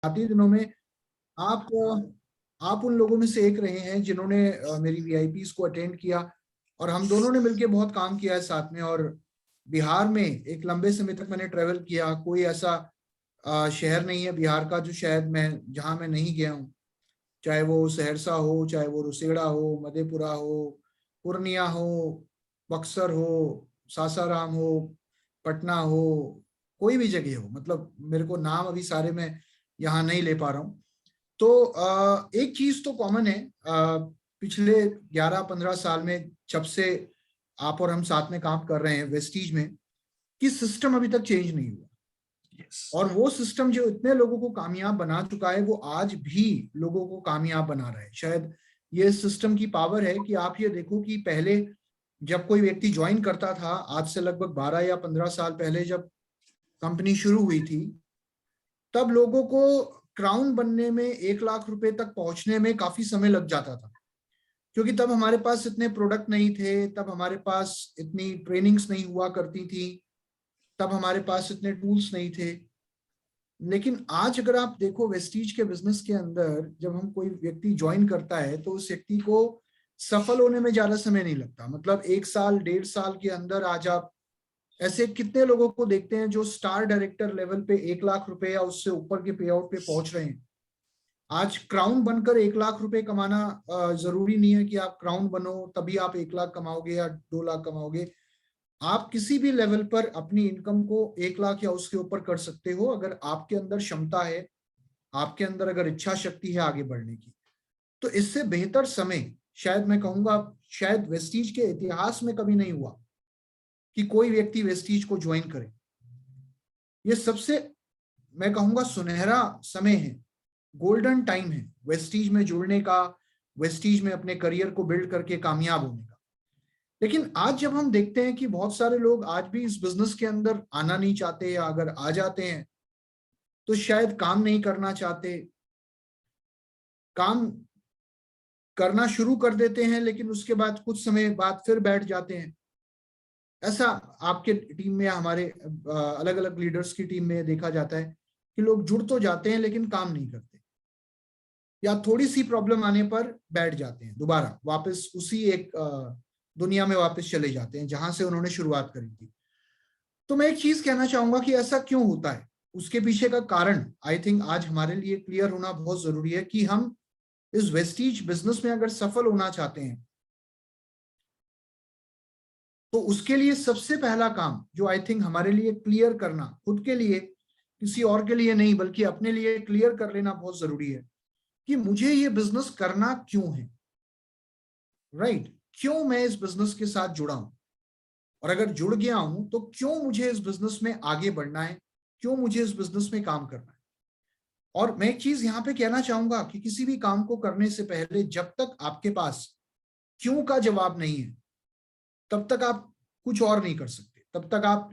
आती दिनों में आप आप उन लोगों में से एक रहे हैं जिन्होंने मेरी वीआईपीज को अटेंड किया, और हम दोनों ने मिलकर बहुत काम किया है साथ में। और बिहार में एक लंबे समय तक मैंने ट्रेवल किया। कोई ऐसा शहर नहीं है बिहार का जो शायद मैं जहां मैं नहीं गया हूँ, चाहे वो सहरसा हो, चाहे वो रुसेड़ा हो, मधेपुरा हो, पूर्णिया हो, बक्सर हो, सासाराम हो, पटना हो, कोई भी जगह हो। मतलब मेरे को नाम अभी सारे मैं यहाँ नहीं ले पा रहा हूँ। तो एक चीज तो कॉमन है, पिछले 11-15 साल में जब से आप और हम साथ में काम कर रहे हैं वेस्टीज में, कि सिस्टम अभी तक चेंज नहीं हुआ। और वो सिस्टम जो इतने लोगों को कामयाब बना चुका है, वो आज भी लोगों को कामयाब बना रहा है। शायद ये सिस्टम की पावर है कि आप ये देखो कि पहले जब कोई व्यक्ति ज्वाइन करता था, आज से लगभग 12 या 15 साल पहले जब कंपनी शुरू हुई थी, तब लोगों को क्राउन बनने में 1 लाख रुपए तक पहुंचने में काफी समय लग जाता था, क्योंकि तब हमारे पास इतने प्रोडक्ट नहीं थे, तब हमारे पास इतनी ट्रेनिंग्स नहीं हुआ करती थी, तब हमारे पास इतने टूल्स नहीं थे। लेकिन आज अगर आप देखो वेस्टीज के बिजनेस के अंदर, जब हम कोई व्यक्ति ज्वाइन करता है तो उस व्यक्ति को सफल होने में ज्यादा समय नहीं लगता। मतलब 1 साल 1.5 साल के अंदर आज आप ऐसे कितने लोगों को देखते हैं जो स्टार डायरेक्टर लेवल पे 1 लाख रुपए या उससे ऊपर के पे आउट पे पहुंच रहे हैं। आज क्राउन बनकर 1 लाख रुपए कमाना जरूरी नहीं है कि आप क्राउन बनो तभी आप 1 लाख कमाओगे या 2 लाख कमाओगे। आप किसी भी लेवल पर अपनी इनकम को 1 लाख या उसके ऊपर कर सकते हो, अगर आपके अंदर क्षमता है, आपके अंदर अगर इच्छा शक्ति है आगे बढ़ने की। तो इससे बेहतर समय शायद मैं कहूंगा शायद वेस्टीज के इतिहास में कभी नहीं हुआ कि कोई व्यक्ति वेस्टीज को ज्वाइन करे। ये सबसे मैं कहूंगा सुनहरा समय है, गोल्डन टाइम है वेस्टीज में जुड़ने का, वेस्टीज में अपने करियर को बिल्ड करके कामयाब होने का। लेकिन आज जब हम देखते हैं कि बहुत सारे लोग आज भी इस बिजनेस के अंदर आना नहीं चाहते, या अगर आ जाते हैं तो शायद काम नहीं करना चाहते, काम करना शुरू कर देते हैं लेकिन उसके बाद कुछ समय बाद फिर बैठ जाते हैं। ऐसा आपके टीम में, हमारे अलग अलग लीडर्स की टीम में देखा जाता है कि लोग जुड़ तो जाते हैं लेकिन काम नहीं करते, या थोड़ी सी प्रॉब्लम आने पर बैठ जाते हैं, दोबारा वापस उसी एक दुनिया में वापस चले जाते हैं जहां से उन्होंने शुरुआत करी थी। तो मैं एक चीज कहना चाहूंगा कि ऐसा क्यों होता है, उसके पीछे का कारण आई थिंक आज हमारे लिए क्लियर होना बहुत जरूरी है कि हम इस वेस्टीज बिजनेस में अगर सफल होना चाहते हैं तो उसके लिए सबसे पहला काम जो आई थिंक हमारे लिए क्लियर करना, खुद के लिए, किसी और के लिए नहीं बल्कि अपने लिए क्लियर कर लेना बहुत जरूरी है कि मुझे ये बिजनेस करना क्यों है। राइट, क्यों मैं इस बिजनेस के साथ जुड़ा हूं, और अगर जुड़ गया हूं तो क्यों मुझे इस बिजनेस में आगे बढ़ना है, क्यों मुझे इस बिजनेस में काम करना है। और मैं एक चीज यहाँ पे कहना चाहूंगा कि किसी भी काम को करने से पहले जब तक आपके पास क्यों का जवाब नहीं है, तब तक आप कुछ और नहीं कर सकते, तब तक आप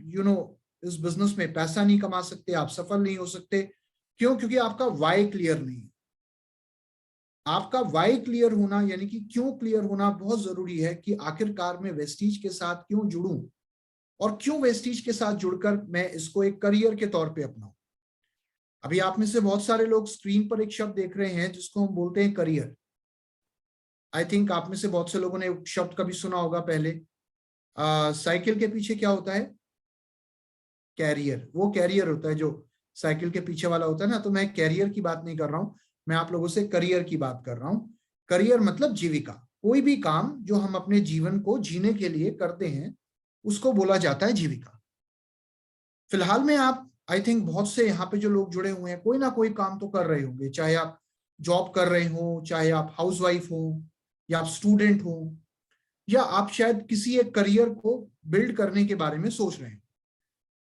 इस बिजनेस में पैसा नहीं कमा सकते, आप सफल नहीं हो सकते। क्यों? क्योंकि आपका वाई क्लियर नहीं है। आपका वाई क्लियर होना यानी कि क्यों क्लियर होना बहुत जरूरी है कि आखिरकार मैं वेस्टीज के साथ क्यों जुड़ूं, और क्यों वेस्टीज के साथ जुड़कर मैं इसको एक करियर के तौर पे अपनाऊं। अभी आप में से बहुत सारे लोग स्क्रीन पर एक शब्द देख रहे हैं जिसको हम बोलते हैं करियर। आई थिंक आप में से बहुत से लोगों ने शब्द कभी सुना होगा पहले। साइकिल के पीछे क्या होता है? कैरियर। वो कैरियर होता है जो साइकिल के पीछे वाला होता है ना। तो मैं कैरियर की बात नहीं कर रहा हूं, मैं आप लोगों से करियर की बात कर रहा हूं। करियर मतलब जीविका। कोई भी काम जो हम अपने जीवन को जीने के लिए करते हैं उसको बोला जाता है जीविका। फिलहाल में आप आई थिंक बहुत से यहाँ पे जो लोग जुड़े हुए हैं कोई ना कोई काम तो कर रहे होंगे, चाहे आप जॉब कर रहे हो, चाहे आप हाउसवाइफ हो, या आप स्टूडेंट हो, या आप शायद किसी एक करियर को बिल्ड करने के बारे में सोच रहे हैं।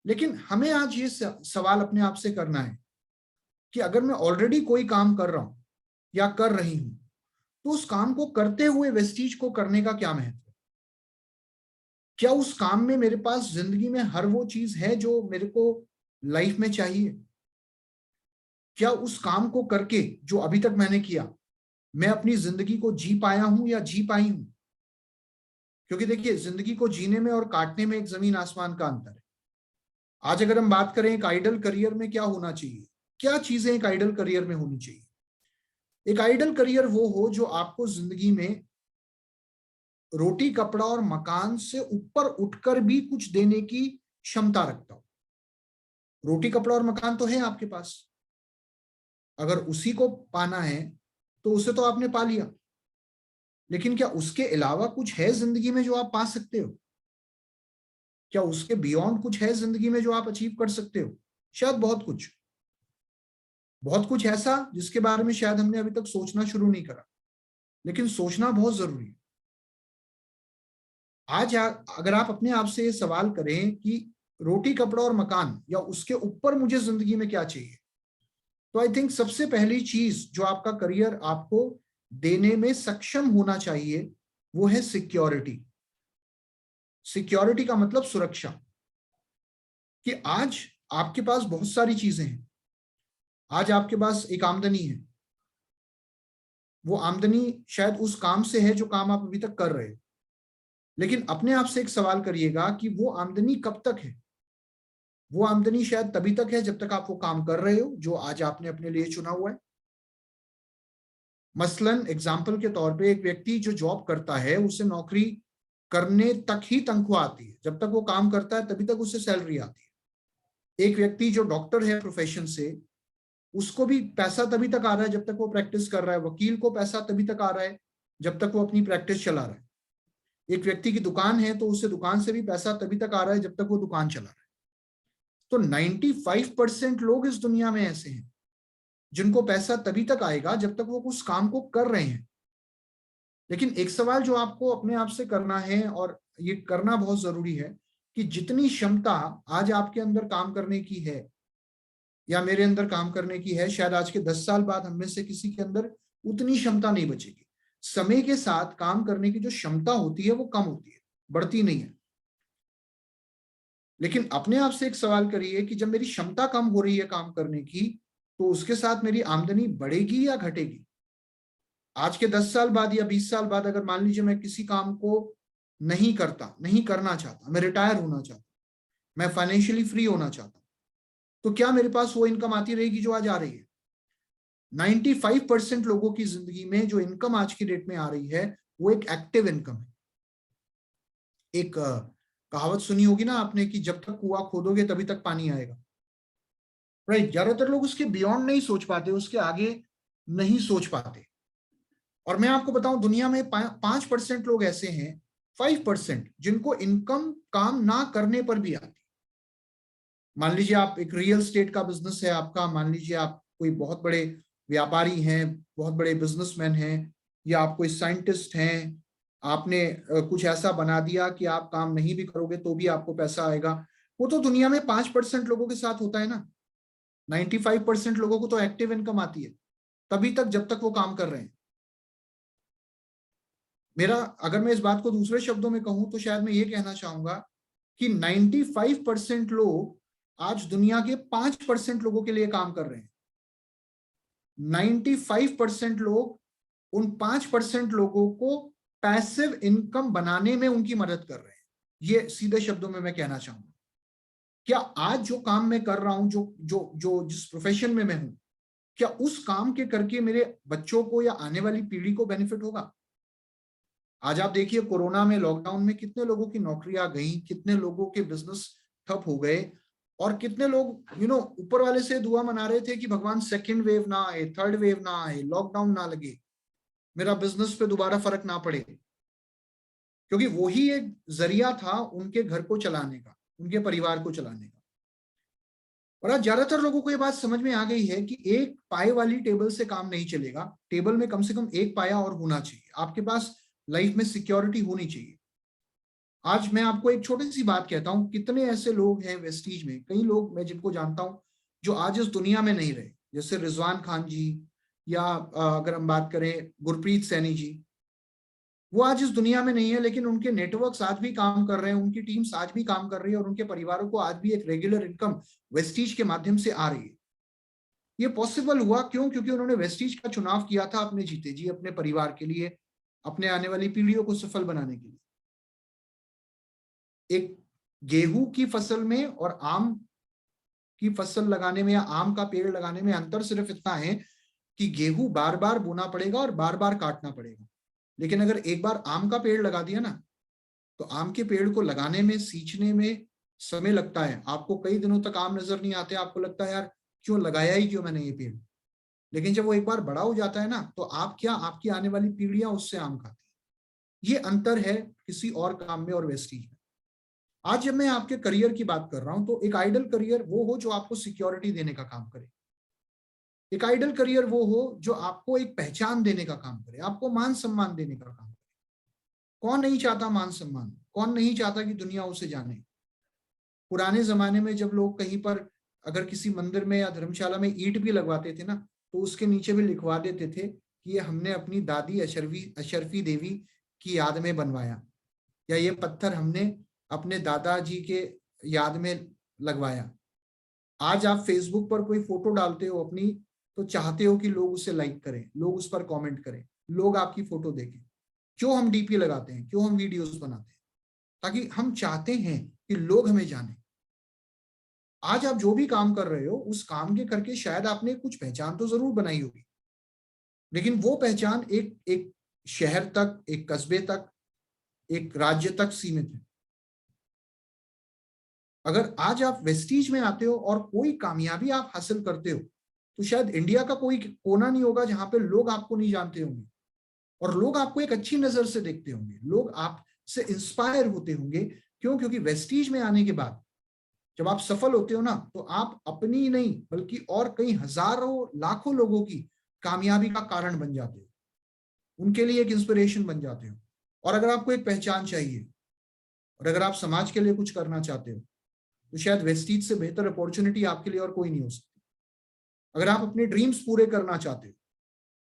लेकिन हमें आज ये सवाल अपने आप से करना है कि अगर मैं ऑलरेडी कोई काम कर रहा हूं या कर रही हूं तो उस काम को करते हुए वेस्टीज को करने का क्या महत्व है? क्या उस काम में मेरे पास जिंदगी में हर वो चीज है जो मेरे को लाइफ में चाहिए? क्या उस काम को करके जो अभी तक मैंने किया मैं अपनी जिंदगी को जी पाया हूं या जी पाई हूं? क्योंकि देखिए, जिंदगी को जीने में और काटने में एक जमीन आसमान का अंतर है। आज अगर हम बात करें एक आइडल करियर में क्या होना चाहिए, क्या चीजें एक आइडल करियर में होनी चाहिए? एक आइडल करियर वो हो जो आपको जिंदगी में रोटी कपड़ा और मकान से ऊपर उठकर भी कुछ देने की क्षमता रखता हो। रोटी कपड़ा और मकान तो है आपके पास, अगर उसी को पाना है तो उसे तो आपने पा लिया, लेकिन क्या उसके अलावा कुछ है जिंदगी में जो आप पा सकते हो? क्या उसके बियॉन्ड कुछ है जिंदगी में जो आप अचीव कर सकते हो? शायद बहुत कुछ ऐसा जिसके बारे में शायद हमने अभी तक सोचना शुरू नहीं करा, लेकिन सोचना बहुत जरूरी है। अगर आप अपने आप से ये सवाल करें कि रोटी कपड़ा और मकान या उसके ऊपर मुझे जिंदगी में क्या चाहिए, तो आई थिंक सबसे पहली चीज जो आपका करियर आपको देने में सक्षम होना चाहिए वो है सिक्योरिटी। सिक्योरिटी का मतलब सुरक्षा, कि आज आपके पास बहुत सारी चीजें हैं, आज आपके पास एक आमदनी है, वो आमदनी शायद उस काम से है जो काम आप अभी तक कर रहे हो, लेकिन अपने आप से एक सवाल करिएगा कि वो आमदनी कब तक है? वो आमदनी शायद तभी तक है जब तक आप वो काम कर रहे हो जो आज आपने अपने लिए चुना हुआ है। मसलन एग्जाम्पल के तौर पे एक व्यक्ति जो जॉब करता है उसे नौकरी करने तक ही तनख्वाह आती है, जब तक वो काम करता है तभी तक उसे सैलरी आती है। एक व्यक्ति जो डॉक्टर है प्रोफेशन से, उसको भी पैसा तभी तक आ रहा है जब तक वो प्रैक्टिस कर रहा है। वकील को पैसा तभी तक आ रहा है जब तक वो अपनी प्रैक्टिस चला रहा है। एक व्यक्ति की दुकान है तो उसे दुकान से भी पैसा तभी तक आ रहा है जब तक वो दुकान चला रहा है। तो 95% लोग इस दुनिया में ऐसे हैं जिनको पैसा तभी तक आएगा जब तक वो उस काम को कर रहे हैं। लेकिन एक सवाल जो आपको अपने आप से करना है, और ये करना बहुत जरूरी है, कि जितनी क्षमता आज आपके अंदर काम करने की है या मेरे अंदर काम करने की है, शायद आज के 10 साल बाद हम में से किसी के अंदर उतनी क्षमता नहीं बचेगी। समय के साथ काम करने की जो क्षमता होती है वो कम होती है, बढ़ती नहीं है। लेकिन अपने आप से एक सवाल करिए कि जब मेरी क्षमता कम हो रही है काम करने की, तो उसके साथ मेरी आमदनी बढ़ेगी या घटेगी? आज के 10 साल बाद या 20 साल बाद अगर मान लीजिए मैं किसी काम को नहीं करता, नहीं करना चाहता, मैं रिटायर होना चाहता, मैं फाइनेंशियली फ्री होना चाहता, तो क्या मेरे पास वो इनकम आती रहेगी जो आज आ रही है? 95% लोगों की जिंदगी में जो इनकम आज की डेट में आ रही है वो एक एक्टिव इनकम है। एक कहावत सुनी होगी ना आपने कि जब तक कुआं खोदोगे तभी तक पानी आएगा, राइट? ज्यादातर लोग उसके बियॉन्ड नहीं सोच पाते, उसके आगे नहीं सोच पाते। और मैं आपको बताऊं, दुनिया में 5% लोग ऐसे हैं, 5% जिनको इनकम काम ना करने पर भी आती। मान लीजिए आप एक रियल स्टेट का बिजनेस है आपका, मान लीजिए आप कोई बहुत बड़े व्यापारी हैं, बहुत बड़े बिजनेसमैन हैं, या आप कोई साइंटिस्ट हैं, आपने कुछ ऐसा बना दिया कि आप काम नहीं भी करोगे तो भी आपको पैसा आएगा। वो तो दुनिया में 5% लोगों के साथ होता है ना। 95% लोगों को तो एक्टिव इनकम आती है तभी तक जब तक वो काम कर रहे हैं। मेरा, अगर मैं इस बात को दूसरे शब्दों में कहूं तो शायद मैं ये कहना चाहूंगा कि 95% लोग आज दुनिया के 5% लोगों के लिए काम कर रहे हैं। 95% लोग उन 5% लोगों को पैसिव इनकम बनाने में उनकी मदद कर रहे हैं। ये सीधे शब्दों में मैं कहना चाहूंगा, क्या आज जो काम मैं कर रहा हूं, जो जो जो जिस प्रोफेशन में मैं हूं, क्या उस काम के करके मेरे बच्चों को या आने वाली पीढ़ी को बेनिफिट होगा? आज आप देखिए कोरोना में, लॉकडाउन में कितने लोगों की नौकरियां गई, कितने लोगों के बिजनेस ठप हो गए, और कितने लोग ऊपर वाले से दुआ मना रहे थे कि भगवान सेकंड वेव ना आए, थर्ड वेव ना आए, लॉकडाउन ना लगे, मेरा बिजनेस पे दोबारा फर्क ना पड़े, क्योंकि वही एक जरिया था उनके घर को चलाने का, उनके परिवार को चलाने का। और आज ज्यादातर लोगों को ये बात समझ में आ गई है कि एक पाए वाली टेबल से काम नहीं चलेगा, टेबल में कम से कम एक पाया और होना चाहिए, आपके पास लाइफ में सिक्योरिटी होनी चाहिए। आज मैं आपको एक छोटी सी बात कहता हूं, कितने ऐसे लोग हैं वेस्टीज में, कई लोग मैं जिनको जानता हूं जो आज इस दुनिया में नहीं रहे, जैसे रिजवान खान जी, या अगर हम बात करें गुरप्रीत सैनी जी, वो आज इस दुनिया में नहीं है, लेकिन उनके नेटवर्क्स आज भी काम कर रहे हैं, उनकी टीम्स आज भी काम कर रही है, और उनके परिवारों को आज भी एक रेगुलर इनकम वेस्टीज के माध्यम से आ रही है। ये पॉसिबल हुआ क्यों? क्योंकि उन्होंने वेस्टीज का चुनाव किया था अपने जीते जी, अपने परिवार के लिए, अपने आने वाली पीढ़ियों को सफल बनाने के लिए। एक गेहूं की फसल में और आम की फसल लगाने में या आम का पेड़ लगाने में अंतर सिर्फ इतना है कि गेहूं बार बार बोना पड़ेगा और बार बार काटना पड़ेगा। लेकिन अगर एक बार आम का पेड़ लगा दिया ना, तो आम के पेड़ को लगाने में, सींचने में समय लगता है। आपको कई दिनों तक आम नजर नहीं आते, आपको लगता है यार क्यों लगाया ही क्यों मैंने ये पेड़। लेकिन जब वो एक बार बड़ा हो जाता है ना, तो आप क्या, आपकी आने वाली पीढ़ियां उससे आम खाती है। ये अंतर है किसी और काम में और वेस्टीज में। आज जब मैं आपके करियर की बात कर रहा हूं, तो एक आइडल करियर वो हो जो आपको सिक्योरिटी देने का काम करे। एक आइडल करियर वो हो जो आपको एक पहचान देने का काम करे, आपको मान सम्मान देने का काम करे। कौन नहीं चाहता मान सम्मान, कौन नहीं चाहता कि दुनिया उसे जाने। पुराने जमाने में जब लोग कहीं पर अगर किसी मंदिर में या धर्मशाला में ईंट भी लगवाते थे ना, तो उसके नीचे भी लिखवा देते थे कि ये हमने अपनी दादी अशरफी देवी की याद में बनवाया, या ये पत्थर हमने अपने दादाजी के याद में लगवाया। आज आप फेसबुक पर कोई फोटो डालते हो अपनी, तो चाहते हो कि लोग उसे लाइक करें, लोग उस पर कमेंट करें, लोग आपकी फोटो देखें। क्यों हम डीपी लगाते हैं, क्यों हम वीडियोस बनाते हैं? ताकि हम चाहते हैं कि लोग हमें जाने। आज आप जो भी काम कर रहे हो, उस काम के करके शायद आपने कुछ पहचान तो जरूर बनाई होगी, लेकिन वो पहचान एक एक शहर तक, एक कस्बे तक, एक राज्य तक सीमित है। अगर आज आप वेस्टीज में आते हो और कोई कामयाबी आप हासिल करते हो, तो शायद इंडिया का कोई कोना नहीं होगा जहां पे लोग आपको नहीं जानते होंगे और लोग आपको एक अच्छी नजर से देखते होंगे, लोग आपसे इंस्पायर होते होंगे। क्यों? क्योंकि वेस्टीज में आने के बाद जब आप सफल होते हो ना, तो आप अपनी नहीं बल्कि और कई हजारों लाखों लोगों की कामयाबी का कारण बन जाते हो, उनके लिए एक इंस्पिरेशन बन जाते हो। और अगर आपको एक पहचान चाहिए और अगर आप समाज के लिए कुछ करना चाहते हो, तो शायद वेस्टीज से बेहतर अपॉर्चुनिटी आपके लिए और कोई नहीं हो सकती। अगर आप अपने ड्रीम्स पूरे करना चाहते हो,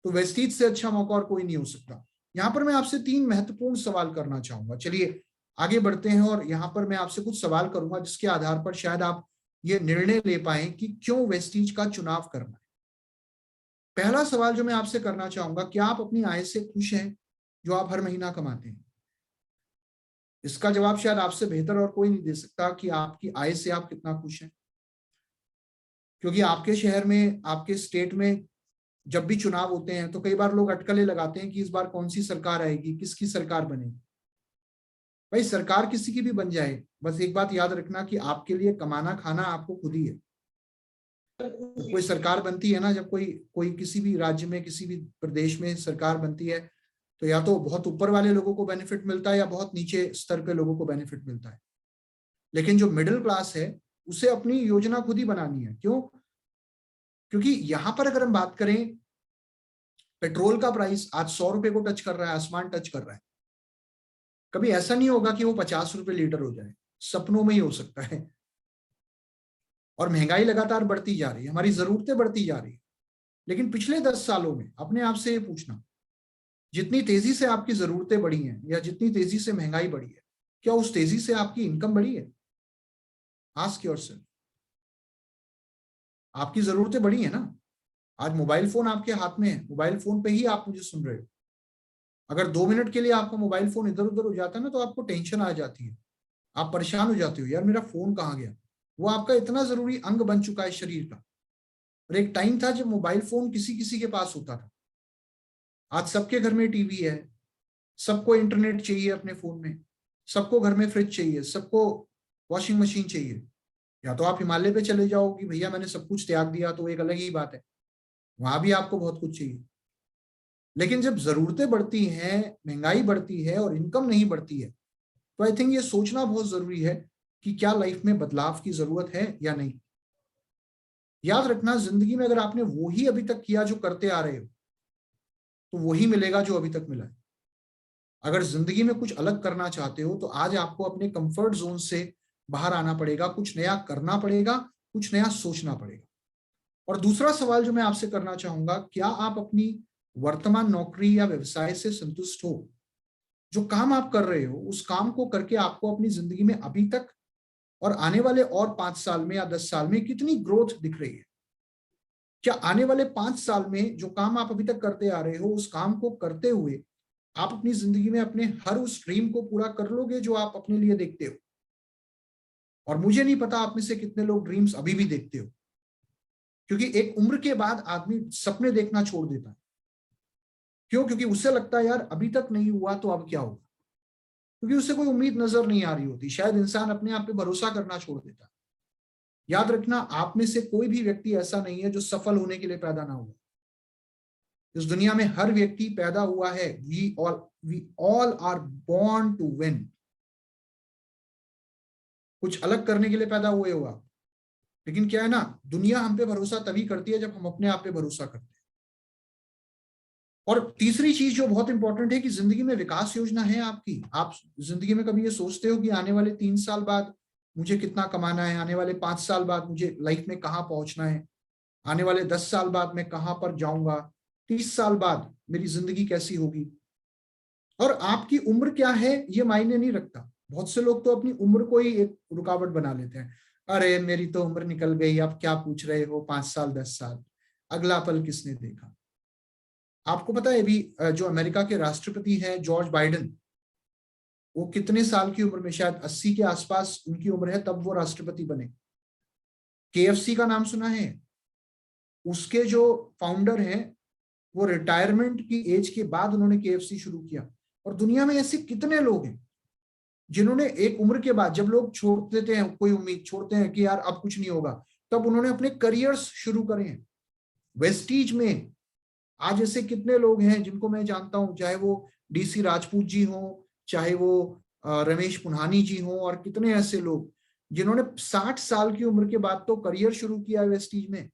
तो वेस्टीज से अच्छा मौका और कोई नहीं हो सकता। यहाँ पर मैं आपसे 3 महत्वपूर्ण सवाल करना चाहूंगा। चलिए आगे बढ़ते हैं और यहाँ पर मैं आपसे कुछ सवाल करूंगा जिसके आधार पर शायद आप ये निर्णय ले पाए कि क्यों वेस्टीज का चुनाव करना है। पहला सवाल जो मैं आपसे करना चाहूंगा, क्या आप अपनी आय से खुश हैं जो आप हर महीना कमाते हैं? इसका जवाब शायद आपसे बेहतर और कोई नहीं दे सकता कि आपकी आय से आप कितना खुश हैं। क्योंकि आपके शहर में, आपके स्टेट में जब भी चुनाव होते हैं, तो कई बार लोग अटकलें लगाते हैं कि इस बार कौन सी सरकार आएगी, किसकी सरकार बनेगी। भाई सरकार किसी की भी बन जाए, बस एक बात याद रखना कि आपके लिए कमाना खाना आपको खुद ही है। जब कोई सरकार बनती है ना, जब कोई कोई किसी भी राज्य में, किसी भी प्रदेश में सरकार बनती है, तो या तो बहुत ऊपर वाले लोगों को बेनिफिट मिलता है या बहुत नीचे स्तर के लोगों को बेनिफिट मिलता है। लेकिन जो मिडिल क्लास है, उसे अपनी योजना खुद ही बनानी है। क्यों? क्योंकि यहां पर अगर हम बात करें, पेट्रोल का प्राइस आज 100 रुपए को टच कर रहा है, आसमान टच कर रहा है। कभी ऐसा नहीं होगा कि वो 50 रुपए लीटर हो जाए, सपनों में ही हो सकता है। और महंगाई लगातार बढ़ती जा रही है, हमारी जरूरतें बढ़ती जा रही है। लेकिन पिछले 10 सालों में अपने आप से ये पूछना, जितनी तेजी से आपकी जरूरतें बढ़ी हैं या जितनी तेजी से महंगाई बढ़ी है, क्या उस तेजी से आपकी इनकम बढ़ी है? Ask yourself. आपकी जरूरतें बढ़ी है ना? आज मोबाइल फोन आपके हाथ में है, मोबाइल फोन पे ही आप मुझे सुन रहे हो। अगर 2 मिनट के लिए आपका मोबाइल फोन इधर उधर हो जाता है ना, तो आपको टेंशन आ जाती है, आप परेशान हो जाते हो, यार मेरा फोन कहाँ गया। वो आपका इतना जरूरी अंग बन चुका है शरीर का। और एक टाइम था जब मोबाइल फोन किसी किसी के पास होता था। आज सबके घर में टीवी है, सबको इंटरनेट चाहिए अपने फोन में, सबको घर में फ्रिज चाहिए, सबको वॉशिंग मशीन चाहिए। या तो आप हिमालय पे चले जाओ कि भैया मैंने सब कुछ त्याग दिया, तो एक अलग ही बात है, वहां भी आपको बहुत कुछ चाहिए। लेकिन जब जरूरतें बढ़ती हैं, महंगाई बढ़ती है और इनकम नहीं बढ़ती है, तो आई थिंक ये सोचना बहुत जरूरी है कि क्या लाइफ में बदलाव की जरूरत है या नहीं। याद रखना, जिंदगी में अगर आपने वो ही अभी तक किया जो करते आ रहे हो, तो वही मिलेगा जो अभी तक मिला है। अगर जिंदगी में कुछ अलग करना चाहते हो, तो आज आपको अपने कंफर्ट जोन से बाहर आना पड़ेगा, कुछ नया करना पड़ेगा, कुछ नया सोचना पड़ेगा। और दूसरा सवाल जो मैं आपसे करना चाहूंगा, क्या आप अपनी वर्तमान नौकरी या व्यवसाय से संतुष्ट हो? जो काम आप कर रहे हो, उस काम को करके आपको अपनी जिंदगी में अभी तक और आने वाले और 5 साल में या 10 साल में कितनी ग्रोथ दिख रही है? क्या आने वाले 5 साल में जो काम आप अभी तक करते आ रहे हो, उस काम को करते हुए आप अपनी जिंदगी में अपने हर उस ड्रीम को पूरा कर लोगे जो आप अपने लिए देखते हो? और मुझे नहीं पता आप में से कितने लोग ड्रीम्स अभी भी देखते हो, क्योंकि एक उम्र के बाद आदमी सपने देखना छोड़ देता है। क्यों? क्योंकि उससे लगता है यार अभी तक नहीं हुआ तो अब क्या होगा, क्योंकि उससे कोई उम्मीद नजर नहीं आ रही होती। शायद इंसान अपने आप पे भरोसा करना छोड़ देता है। याद रखना, आप में से कोई भी व्यक्ति ऐसा नहीं है जो सफल होने के लिए पैदा ना हुआ। इस दुनिया में हर व्यक्ति पैदा हुआ है, we all are born to win. कुछ अलग करने के लिए पैदा हुए हो आप। लेकिन क्या है ना, दुनिया हम पे भरोसा तभी करती है जब हम अपने आप पे भरोसा करते हैं। और तीसरी चीज जो बहुत इंपॉर्टेंट है कि जिंदगी में विकास योजना है आपकी। आप जिंदगी में कभी ये सोचते हो कि आने वाले 3 साल बाद मुझे कितना कमाना है, आने वाले 5 साल बाद मुझे लाइफ में कहाँ पहुंचना है, आने वाले 10 साल बाद मैं कहाँ पर जाऊंगा, 30 साल बाद मेरी जिंदगी कैसी होगी। और आपकी उम्र क्या है ये मायने नहीं रखता। बहुत से लोग तो अपनी उम्र को ही एक रुकावट बना लेते हैं। अरे मेरी तो उम्र निकल गई, अब क्या पूछ रहे हो, 5 साल 10 साल, अगला पल किसने देखा। आपको पता है अभी जो अमेरिका के राष्ट्रपति हैं जॉर्ज बाइडेन, वो कितने साल की उम्र में, शायद 80 के आसपास उनकी उम्र है तब वो राष्ट्रपति बने। केएफसी का नाम सुना है? उसके जो फाउंडर हैं वो रिटायरमेंट की एज के बाद उन्होंने केएफसी शुरू किया। और दुनिया में ऐसे कितने लोग हैं जिन्होंने एक उम्र के बाद, जब लोग छोड़ देते हैं, कोई उम्मीद छोड़ते हैं कि यार अब कुछ नहीं होगा, तब उन्होंने अपने करियर्स शुरू करे हैं। वेस्टीज में आज ऐसे कितने लोग हैं जिनको मैं जानता हूं, चाहे वो डीसी राजपूत जी हो, चाहे वो रमेश पुन्हानी जी हो, और कितने ऐसे लोग जिन्होंने 60 साल की उम्र के बाद तो करियर शुरू किया है वेस्टीज में।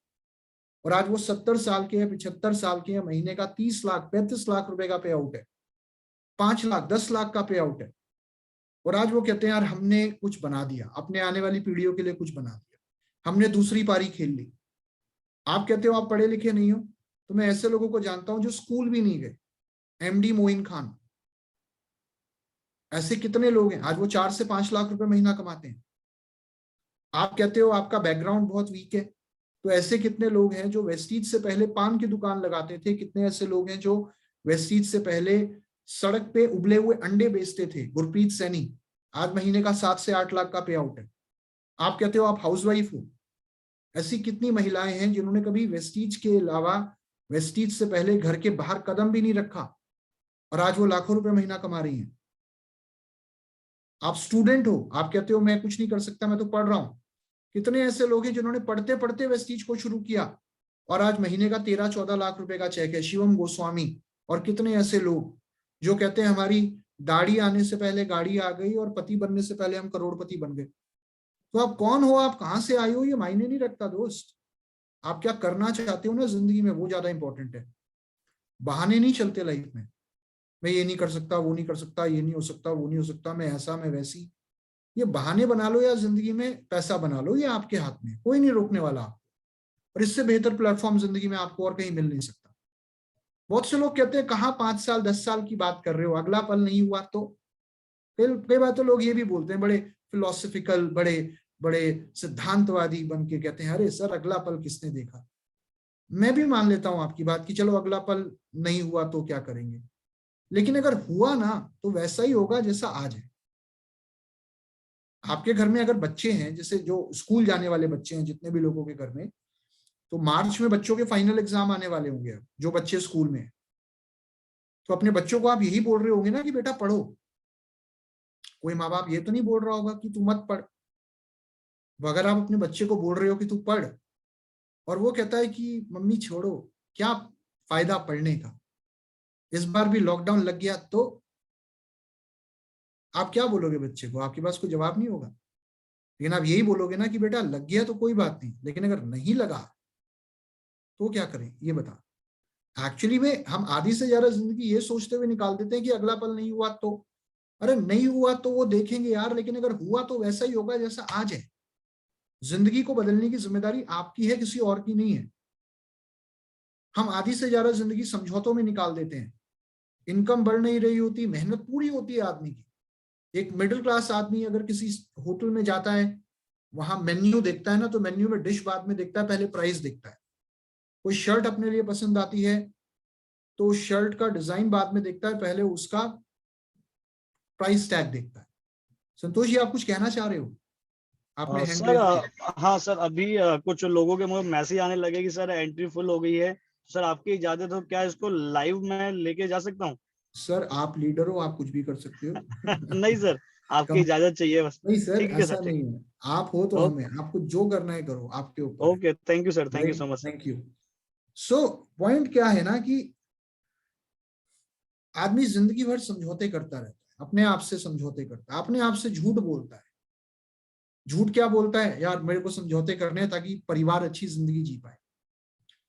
और आज वो 70 साल के हैं, 75 साल के हैं, महीने का 30 लाख 35 लाख रुपए का पे आउट है, 5 लाख 10 लाख का पे आउट है। और आज वो कहते हैं यार हमने कुछ बना दिया, अपने आने वाली पीढ़ियों के लिए कुछ बना दिया, हमने दूसरी पारी खेल ली। आप कहते हो आप पढ़े लिखे नहीं हो, तो मैं ऐसे लोगों को जानता हूं जो स्कूल भी नहीं गए। एमडी मोइन खान, ऐसे कितने लोग हैं, आज वो 4 से 5 लाख रुपए महीना कमाते हैं। आप कहते हो आपका बैकग्राउंड बहुत वीक है, तो ऐसे कितने लोग हैं जो वेस्टीज से पहले पान की दुकान लगाते थे, कितने ऐसे लोग हैं जो वेस्टीज से पहले सड़क पे उबले हुए अंडे बेचते थे। गुरप्रीत सैनी आज महीने का 7 से 8 लाख का पे आउट है। आप कहते हो आप हाउसवाइफ हो। ऐसी कितनी महिलाएं हैं जिन्होंने कभी वेस्टीज के अलावा, वेस्टीज से पहले घर के बाहर कदम भी नहीं रखा, और आज वो लाखों रुपए महीना कमा रही हैं। आप स्टूडेंट हो, आप कहते हो मैं कुछ नहीं कर सकता, मैं तो पढ़ रहा हूं। कितने ऐसे लोग हैं जिन्होंने पढ़ते पढ़ते वेस्टीज को शुरू किया, और आज महीने का 13-14 लाख रुपए का चेक है। शिवम गोस्वामी, और कितने ऐसे लोग जो कहते हैं हमारी दाढ़ी आने से पहले गाड़ी आ गई और पति बनने से पहले हम करोड़पति बन गए। तो आप कौन हो, आप कहां से आए हो, ये मायने नहीं रखता दोस्त। आप क्या करना चाहते हो ना जिंदगी में, वो ज्यादा इंपॉर्टेंट है। बहाने नहीं चलते लाइफ में। मैं ये नहीं कर सकता, वो नहीं कर सकता, ये नहीं हो सकता, वो नहीं हो सकता, मैं ऐसा मैं वैसी। ये बहाने बना लो या जिंदगी में पैसा बना लो, ये आपके हाथ में, कोई नहीं रोकने वाला आपको। और इससे बेहतर प्लेटफॉर्म जिंदगी में आपको और कहीं मिल नहीं सकता। बहुत से लोग कहते हैं कहाँ 5 साल 10 साल की बात कर रहे हो, अगला पल नहीं हुआ तो। कई बार तो लोग ये भी बोलते हैं, बड़े फिलोसफिकल, बड़े बड़े सिद्धांतवादी बन के कहते हैं अरे सर अगला पल किसने देखा। मैं भी मान लेता हूं आपकी बात कि चलो अगला पल नहीं हुआ तो क्या करेंगे, लेकिन अगर हुआ ना तो वैसा ही होगा जैसा आज है। आपके घर में अगर बच्चे हैं, जैसे जो स्कूल जाने वाले बच्चे हैं जितने भी लोगों के घर में, तो मार्च में बच्चों के फाइनल एग्जाम आने वाले होंगे अब, जो बच्चे स्कूल में हैं। तो अपने बच्चों को आप यही बोल रहे होंगे ना कि बेटा पढ़ो। कोई माँ बाप ये तो नहीं बोल रहा होगा कि तू मत पढ़। अगर आप अपने बच्चे को बोल रहे हो कि तू पढ़, और वो कहता है कि मम्मी छोड़ो, क्या फायदा पढ़ने का, इस बार भी लॉकडाउन लग गया, तो आप क्या बोलोगे बच्चे को? आपके पास कोई जवाब नहीं होगा। लेकिन आप यही बोलोगे ना कि बेटा लग गया तो कोई बात नहीं, लेकिन अगर नहीं लगा तो क्या करें, ये बता। एक्चुअली में हम आधी से ज्यादा जिंदगी ये सोचते हुए निकाल देते हैं कि अगला पल नहीं हुआ तो। अरे नहीं हुआ तो वो देखेंगे यार, लेकिन अगर हुआ तो वैसा ही होगा जैसा आज है। जिंदगी को बदलने की जिम्मेदारी आपकी है, किसी और की नहीं है। हम आधी से ज्यादा जिंदगी समझौतों में निकाल देते हैं। इनकम बढ़ नहीं रही होती, मेहनत पूरी होती है आदमी की। एक मिडिल क्लास आदमी अगर किसी होटल में जाता है, वहां मेन्यू देखता है ना, तो मेन्यू में डिश बाद में देखता है, पहले प्राइस देखता है। कोई शर्ट अपने लिए पसंद आती है तो शर्ट का डिजाइन बाद में देखता है, पहले उसका प्राइस टैग देखता है। संतोष जी आप कुछ कहना चाह रहे हो? आपने हैंड सर रेज किया। हाँ सर, अभी कुछ लोगों के मुझे मैसेज आने लगे कि सर एंट्री फुल हो गई है। सर आपकी इजाजत हो, क्या इसको लाइव में लेके जा सकता हूँ? सर आप लीडर हो, आप कुछ भी कर सकते हो। नहीं सर, आपकी कम इजाजत चाहिए बस। नहीं सर, ठीक है सर, ऐसा ठीक। नहीं है। आप हो तो हमें, ओके। आपको जो करना है करो, आपके ऊपर है। Okay, thank you sir, thank you right, so much sir. Thank you. So point क्या है ना कि आदमी जिंदगी भर समझौते करता रहता है, अपने आप से समझौते करता है, अपने आप से झूठ बोलता है। झूठ क्या बोलता है, यार मेरे को समझौते करने हैं ताकि परिवार अच्छी जिंदगी जी पाए।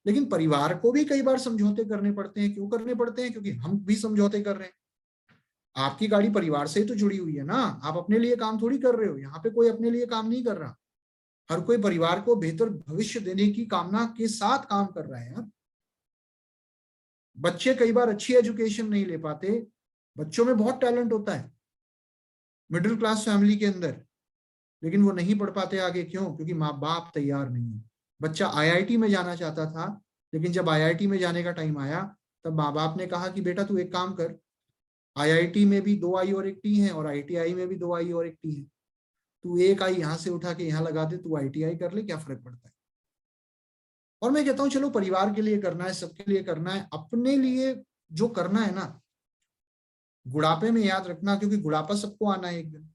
लेकिन परिवार को भी कई बार समझौते करने पड़ते हैं। क्यों करने पड़ते हैं? क्योंकि हम भी समझौते कर रहे हैं। आपकी गाड़ी परिवार से ही तो जुड़ी हुई है ना, आप अपने लिए काम थोड़ी कर रहे हो, यहाँ पे कोई अपने लिए काम नहीं कर रहा। हर कोई परिवार को बेहतर भविष्य देने की कामना के साथ काम कर रहा है यार। बच्चे कई बार अच्छी एजुकेशन नहीं ले पाते, बच्चों में बहुत टैलेंट होता है मिडिल क्लास फैमिली के अंदर, लेकिन वो नहीं पढ़ पाते आगे। क्यों? क्योंकि माँ बाप तैयार नहीं है। बच्चा आईआईटी में जाना चाहता था, लेकिन जब आईआईटी में जाने का टाइम आया, तब माँ बाप ने कहा कि बेटा तू एक काम कर, आईआईटी में भी 2 आई और 1 टी है, और आईटीआई में भी 2 आई और 1 टी है। तू एक आई यहाँ से उठा के यहाँ लगा दे, तू आईटीआई कर ले, क्या फर्क पड़ता है? और मैं कहता हूँ चलो परिवार के लिए करना है, सबके लिए करना है, अपने लिए जो करना है ना, बुढ़ापे में याद रखना, क्योंकि बुढ़ापा सबको आना है एक दिन।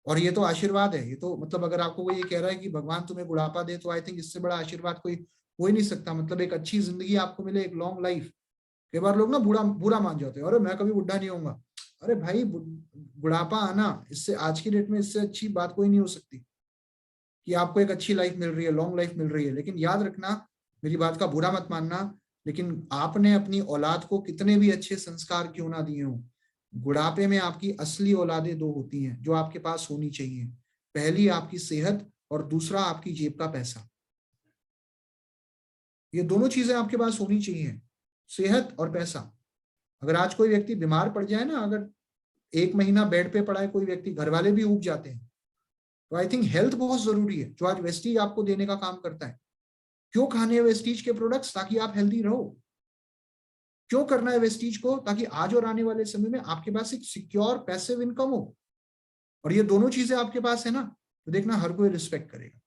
और ये तो आशीर्वाद है, ये तो मतलब अगर आपको कोई ये कह रहा है कि भगवान तुम्हें बुढ़ापा दे, तो आई थिंक इससे बड़ा आशीर्वाद कोई हो ही नहीं सकता। मतलब एक अच्छी जिंदगी आपको मिले, एक लॉन्ग लाइफ। कई बार लोग ना बुरा बुरा मान जाते हैं, अरे मैं कभी बुढ़ा नहीं होऊंगा। अरे भाई, बुढ़ापा आना, इससे आज की डेट में इससे अच्छी बात कोई नहीं हो सकती कि आपको एक अच्छी लाइफ मिल रही है, लॉन्ग लाइफ मिल रही है। लेकिन याद रखना, मेरी बात का बुरा मत मानना, लेकिन आपने अपनी औलाद को कितने भी अच्छे संस्कार क्यों ना दिए हों, बुढ़ापे में आपकी असली औलादें दो होती हैं जो आपके पास होनी चाहिए। पहली आपकी सेहत, और दूसरा आपकी जेब का पैसा। ये दोनों चीजें आपके पास होनी चाहिए, सेहत और पैसा। अगर आज कोई व्यक्ति बीमार पड़ जाए ना, अगर 1 महीना बेड पे पड़ा है कोई व्यक्ति, घर वाले भी ऊब जाते हैं। तो आई थिंक हेल्थ बहुत जरूरी है, जो आज वेस्टीज आपको देने का काम करता है। क्यों खाने हैं वेस्टीज के प्रोडक्ट्स? ताकि आप हेल्दी रहो। क्यों करना है वेस्टीज को? ताकि आज और आने वाले समय में आपके पास एक सिक्योर पैसिव इनकम हो। और ये दोनों चीजें आपके पास है ना, तो देखना हर कोई रिस्पेक्ट करेगा।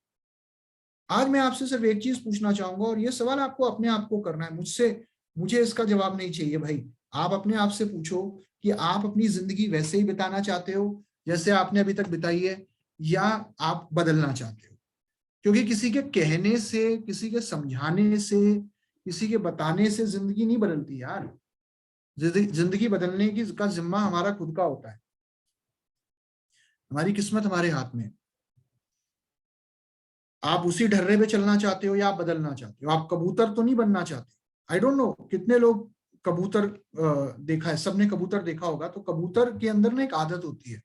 आज मैं आपसे सिर्फ एक चीज पूछना चाहूंगा, और ये सवाल आपको अपने आप को करना है, मुझसे मुझे इसका जवाब नहीं चाहिए भाई। आप अपने आप से पूछो कि आप अपनी जिंदगी वैसे ही बिताना चाहते हो जैसे आपने अभी तक बिताई है, या आप बदलना चाहते हो? क्योंकि किसी के कहने से, किसी के समझाने से, किसी के बताने से जिंदगी नहीं बदलती यार। जिंदगी बदलने की का जिम्मा हमारा खुद का होता है। हमारी किस्मत हमारे हाथ में है। आप उसी ढर्रे पे चलना चाहते हो या आप बदलना चाहते हो? आप कबूतर तो नहीं बनना चाहते। आई डोंट नो कितने लोग कबूतर देखा है, सबने कबूतर देखा होगा। तो कबूतर के अंदर ना एक आदत होती है,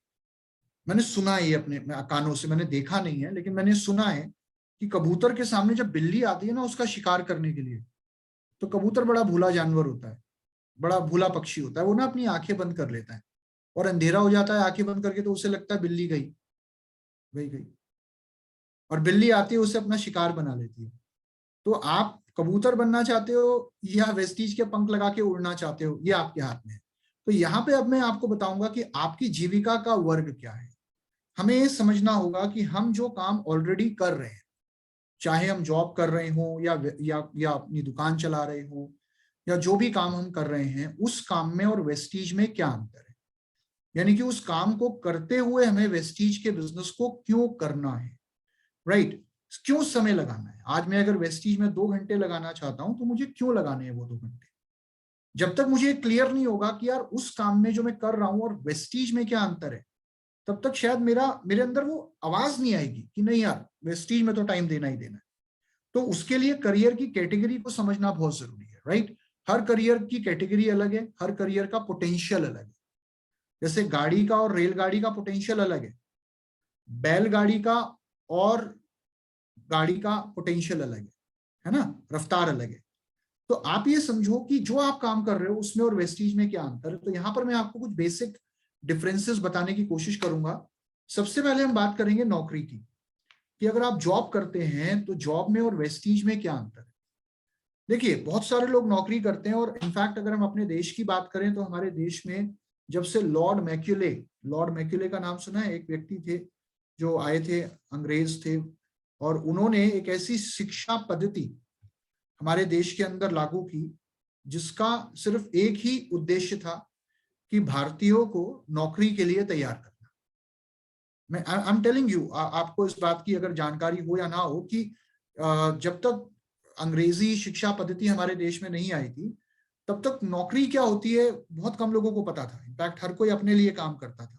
मैंने सुना है ये अपने कानों से, मैंने देखा नहीं है लेकिन मैंने सुना है कि कबूतर के सामने जब बिल्ली आती है ना उसका शिकार करने के लिए, तो कबूतर बड़ा भूला जानवर होता है, बड़ा भूला पक्षी होता है। वो ना अपनी आंखें बंद कर लेता है, और अंधेरा हो जाता है आंखें बंद करके, तो उसे लगता है बिल्ली गई, गई गई, और बिल्ली आती है उसे अपना शिकार बना लेती है। तो आप कबूतर बनना चाहते हो या वेस्टीज के पंख लगा के उड़ना चाहते हो, ये आपके हाथ में है। तो यहाँ पे अब मैं आपको बताऊंगा कि आपकी जीविका का वर्ग क्या है। हमें ये समझना होगा कि हम जो काम ऑलरेडी कर रहे हैं, चाहे हम जॉब कर रहे हो या अपनी दुकान चला रहे हो, या जो भी काम हम कर रहे हैं, उस काम में और वेस्टीज में क्या अंतर है। यानी कि उस काम को करते हुए हमें वेस्टीज के बिजनेस को क्यों करना है, राइट? क्यों समय लगाना है? आज मैं अगर वेस्टीज में 2 घंटे लगाना चाहता हूं, तो मुझे क्यों लगाने हैं वो 2 घंटे? जब तक मुझे क्लियर नहीं होगा कि यार उस काम में जो मैं कर रहा हूं और वेस्टीज में क्या अंतर है, तब तक शायद मेरे अंदर वो आवाज नहीं आएगी कि नहीं यार, वेस्टीज में तो टाइम देना ही देना है। तो उसके लिए करियर की कैटेगरी को समझना बहुत जरूरी है, राइट? हर करियर की कैटेगरी अलग है, हर करियर का पोटेंशियल अलग है। जैसे गाड़ी का और रेलगाड़ी का पोटेंशियल अलग है, बैलगाड़ी का और गाड़ी का पोटेंशियल अलग है ना, रफ्तार अलग है। तो आप ये समझो कि जो आप काम कर रहे हो उसमें और वेस्टीज में क्या अंतर है। तो यहाँ पर मैं आपको कुछ बेसिक डिफरेंसेस बताने की कोशिश करूंगा। सबसे पहले हम बात करेंगे नौकरी की, कि अगर आप जॉब करते हैं तो जॉब में और वेस्टीज में क्या अंतर है। देखिए, बहुत सारे लोग नौकरी करते हैं, और इनफैक्ट अगर हम अपने देश की बात करें तो हमारे देश में जब से लॉर्ड मैक्यूले का नाम सुना है? एक व्यक्ति थे, जो आए थे, अंग्रेज थे, और उन्होंने एक ऐसी शिक्षा पद्धति हमारे देश के अंदर लागू की जिसका सिर्फ एक ही उद्देश्य था कि भारतीयों को नौकरी के लिए तैयार करना। मैं आई एम टेलिंग यू, आपको इस बात की अगर जानकारी हो या ना हो कि जब तक अंग्रेजी शिक्षा पद्धति हमारे देश में नहीं आई थी, तब तक नौकरी क्या होती है बहुत कम लोगों को पता था। इनफैक्ट हर कोई अपने लिए काम करता था।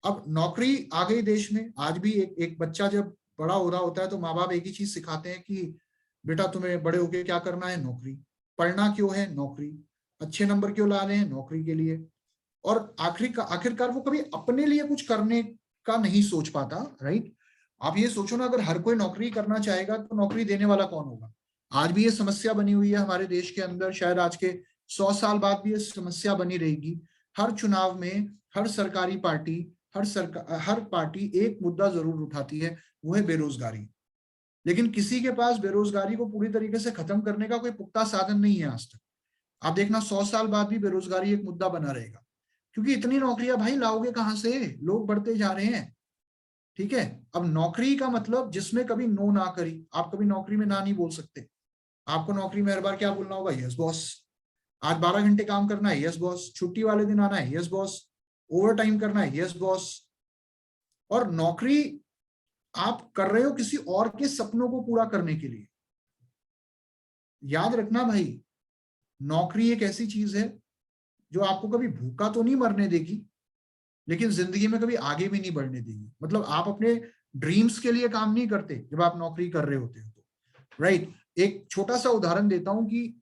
अब नौकरी आ गई देश में। आज भी एक बच्चा जब बड़ा हो रहा होता है तो माँ बाप एक ही चीज सिखाते हैं कि बेटा तुम्हें बड़े होके क्या करना है, नौकरी। पढ़ना क्यों है, नौकरी। अच्छे नंबर क्यों ला रहे हैं, नौकरी के लिए। और आखिरकार वो कभी अपने लिए कुछ करने का नहीं सोच पाता, राइट। आप ये सोचो ना, अगर हर कोई नौकरी करना चाहेगा तो नौकरी देने वाला कौन होगा। आज भी ये समस्या बनी हुई है हमारे देश के अंदर, शायद आज के 100 साल बाद भी ये समस्या बनी रहेगी। हर चुनाव में हर सरकारी पार्टी, हर पार्टी एक मुद्दा जरूर उठाती है, वो है बेरोजगारी। लेकिन किसी के पास बेरोजगारी को पूरी तरीके से खत्म करने का कोई पुख्ता साधन नहीं है आज तक। आप देखना 100 साल बाद भी बेरोजगारी एक मुद्दा बना रहेगा, क्योंकि इतनी नौकरियां भाई लाओगे कहां से, लोग बढ़ते जा रहे हैं। ठीक है। अब नौकरी का मतलब जिसमें कभी नो ना करी, आप कभी नौकरी में ना नहीं बोल सकते। आपको नौकरी में हर बार क्या बोलना होगा, यस बॉस। आज 12 घंटे काम करना है, यस बॉस। छुट्टी वाले दिन आना है, यस बॉस। ओवर टाइम करना है, यस बॉस। और नौकरी आप कर रहे हो किसी और के सपनों को पूरा करने के लिए। याद रखना भाई, नौकरी एक ऐसी चीज है जो आपको कभी भूखा तो नहीं मरने देगी, लेकिन जिंदगी में कभी आगे भी नहीं बढ़ने देगी। मतलब आप अपने ड्रीम्स के लिए काम नहीं करते जब आप नौकरी कर रहे होते हो तो, राइट। एक छोटा सा उदाहरण देता हूं कि